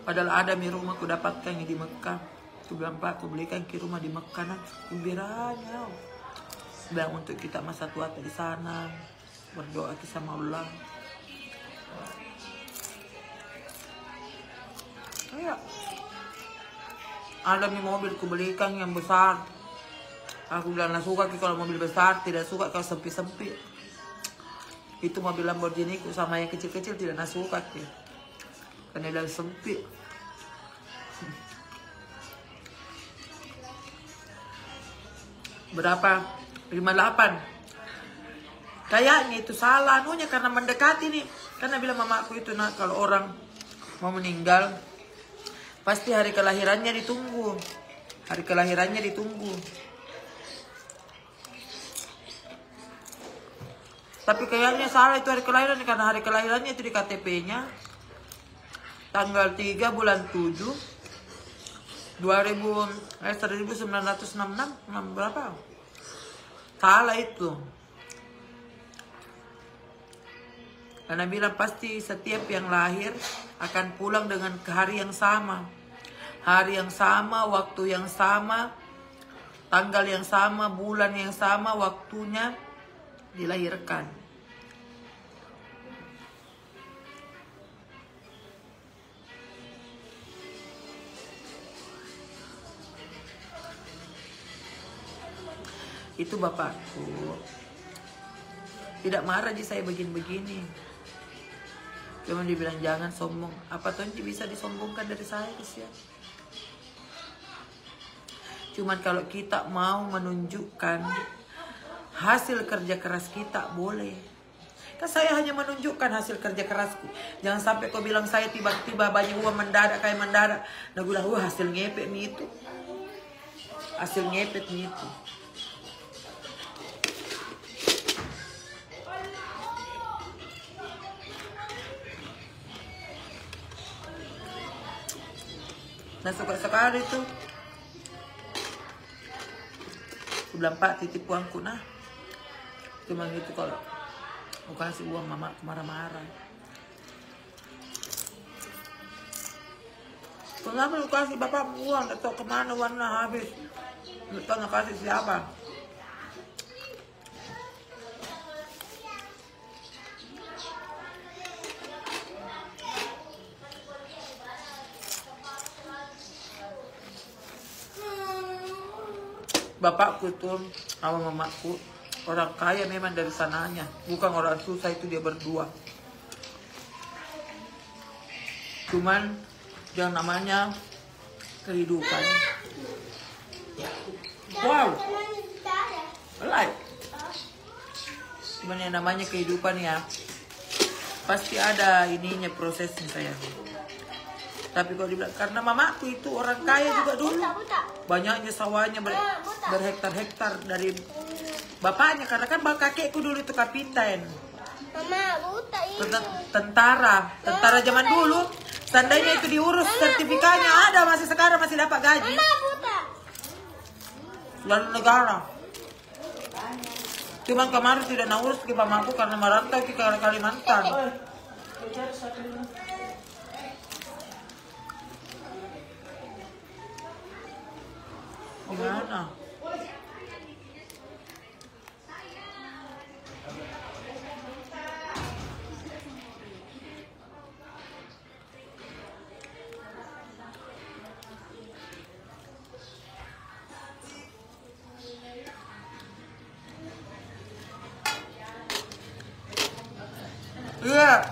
Padahal ada di rumah aku dapatkan di Mekah. Aku bilang, Pak, aku belikan ke rumah di Mekah. Nah, gembiranya. Bilang untuk kita masa tua di sana. Berdoa sama Allah. Kayak ada mobil aku belikan yang besar. Aku bilang, nah suka kalau mobil besar, tidak suka kalau sempit-sempit. Itu mobil Lamborghini ku sama yang kecil-kecil tidak nasuka ke. Karena dia sempit. Berapa? 58. Kayaknya itu salah anunya karena mendekati nih. Karena bilang mamaku itu, nah kalau orang mau meninggal pasti hari kelahirannya ditunggu. Hari kelahirannya ditunggu. Tapi kayaknya salah itu hari kelahiran, karena hari kelahirannya itu di KTP-nya tanggal 3 bulan 7 1966 berapa? Salah itu. Karena bilang pasti setiap yang lahir akan pulang dengan ke hari yang sama. Hari yang sama, waktu yang sama, tanggal yang sama, bulan yang sama, waktunya dilahirkan. Itu bapakku. Tidak marah aja saya begini-begini. Cuma dibilang jangan sombong. Apa tuh bisa disombongkan dari saya ya? Cuman kalau kita mau menunjukkan hasil kerja keras kita, boleh. Kan saya hanya menunjukkan hasil kerja kerasku. Jangan sampai kau bilang saya tiba-tiba banyak uang mendadak kayak mendadak. Nah gue bilang, hasil ngepet nih itu. Hasil ngepet nih itu. Nah suka sekali tuh. Aku bilang, Pak, titip uangku nah. Cuma gitu kalau aku kasih uang mama marah-marah. Kenapa lu kasih bapak uang? Gak tau kemana uangnya habis. Lu tanya kasih siapa? Bapakku tuh sama mamaku orang kaya memang dari sananya, bukan orang susah, itu dia berdua. Cuman yang namanya kehidupan. Wow, like. Cuman yang namanya kehidupan ya, pasti ada ininya prosesnya sayang. Tapi kalau dibilang karena mamaku itu orang kaya juga dulu, banyaknya sawahnya berhektar-hektar dari bapaknya, karena kan bapak kakekku dulu itu kapiten. Tentara zaman dulu. Seandainya itu diurus sertifikatnya ada, masih sekarang masih dapat gaji. Lalu negara. Cuman kemarin tidak naurus ke mamaku karena merantau ke Kalimantan. Gimana? Iya,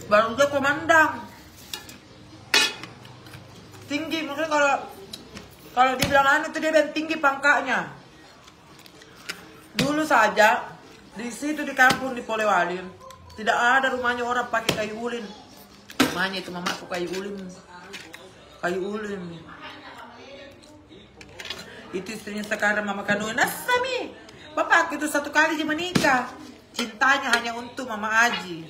baru dia komandang tinggi, maksudnya kalau dibilang anu itu dia bilang tinggi pangkatnya. Dulu saja di situ di kampung di Polewali tidak ada rumahnya orang pakai kayu ulin. Rumahnya itu mamaku kayu ulin. Itu istrinya sekarang mama kandungnya Nasami. Bapakku itu 1 kali dia menikah. Cintanya hanya untuk Mama Aji.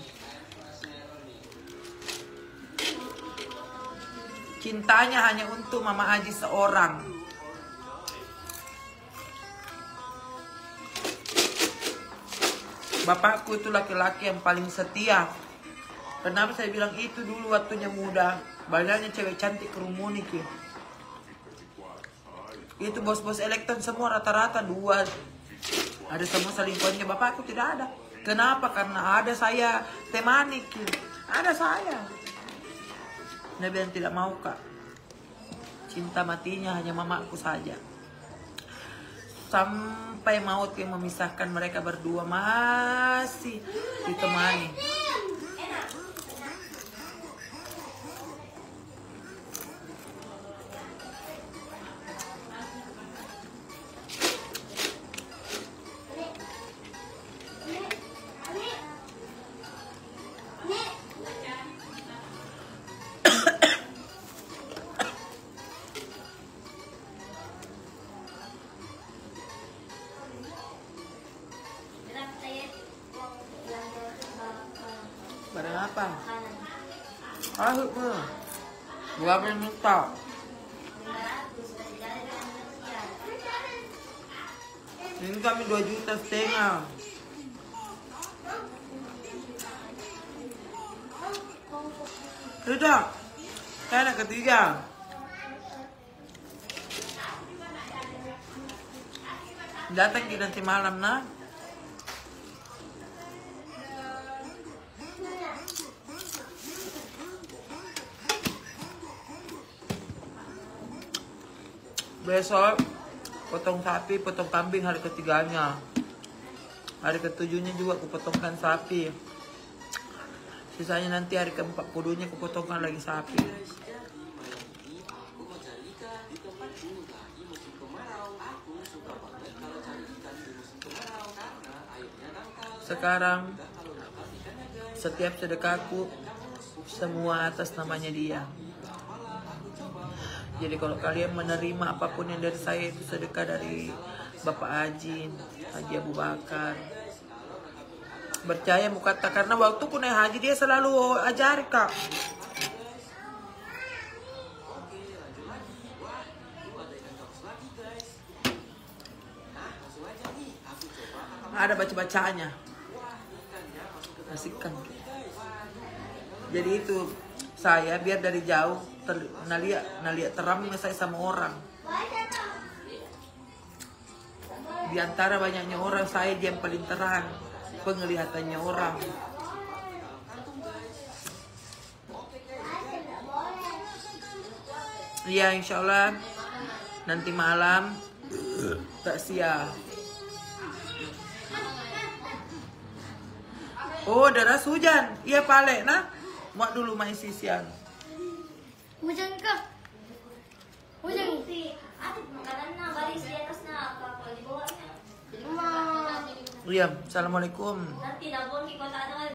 Cintanya hanya untuk Mama Aji seorang. Bapakku itu laki-laki yang paling setia. Kenapa saya bilang itu dulu waktunya muda? Banyaknya cewek cantik kerumun itu. Itu bos-bos elektron semua rata-rata 2. Ada semua selingkuhannya, bapakku tidak ada. Kenapa? Karena ada saya temani, ada saya. Nabi yang tidak mau kak. Cinta matinya hanya mamaku saja. Sampai maut yang memisahkan mereka berdua masih ditemani. Barang apa? Ahuk mah. Gua pengen minta. Ini kami 2,5 juta. Sudah. Saya anak ketiga. Datang kita nanti malam nah. Besok potong sapi, potong kambing hari ketiganya. Hari ketujuhnya juga kupotongkan sapi. Sisanya nanti hari ke-40-nya kupotongkan lagi sapi. Sekarang setiap sedekahku semua atas namanya dia. Jadi kalau kalian menerima apapun yang dari saya itu sedekah dari Bapak Haji Abu Bakar. Percaya mau kata, karena waktu ku naik haji dia selalu ajari kak. Ada baca-bacanya. Asikkan. Jadi itu saya biar dari jauh lihat terang saya sama orang. Di antara banyaknya orang, saya yang paling terang penglihatannya orang. Ya insya Allah nanti malam takziah. Oh deras hujan. Iya Pak nah. Mak dulu main sisian. Hujan kah? Hujan. Ada makanan na baris di atas na kalau di bawahnya. Ma. Iya, assalamualaikum. Nanti nabon di kota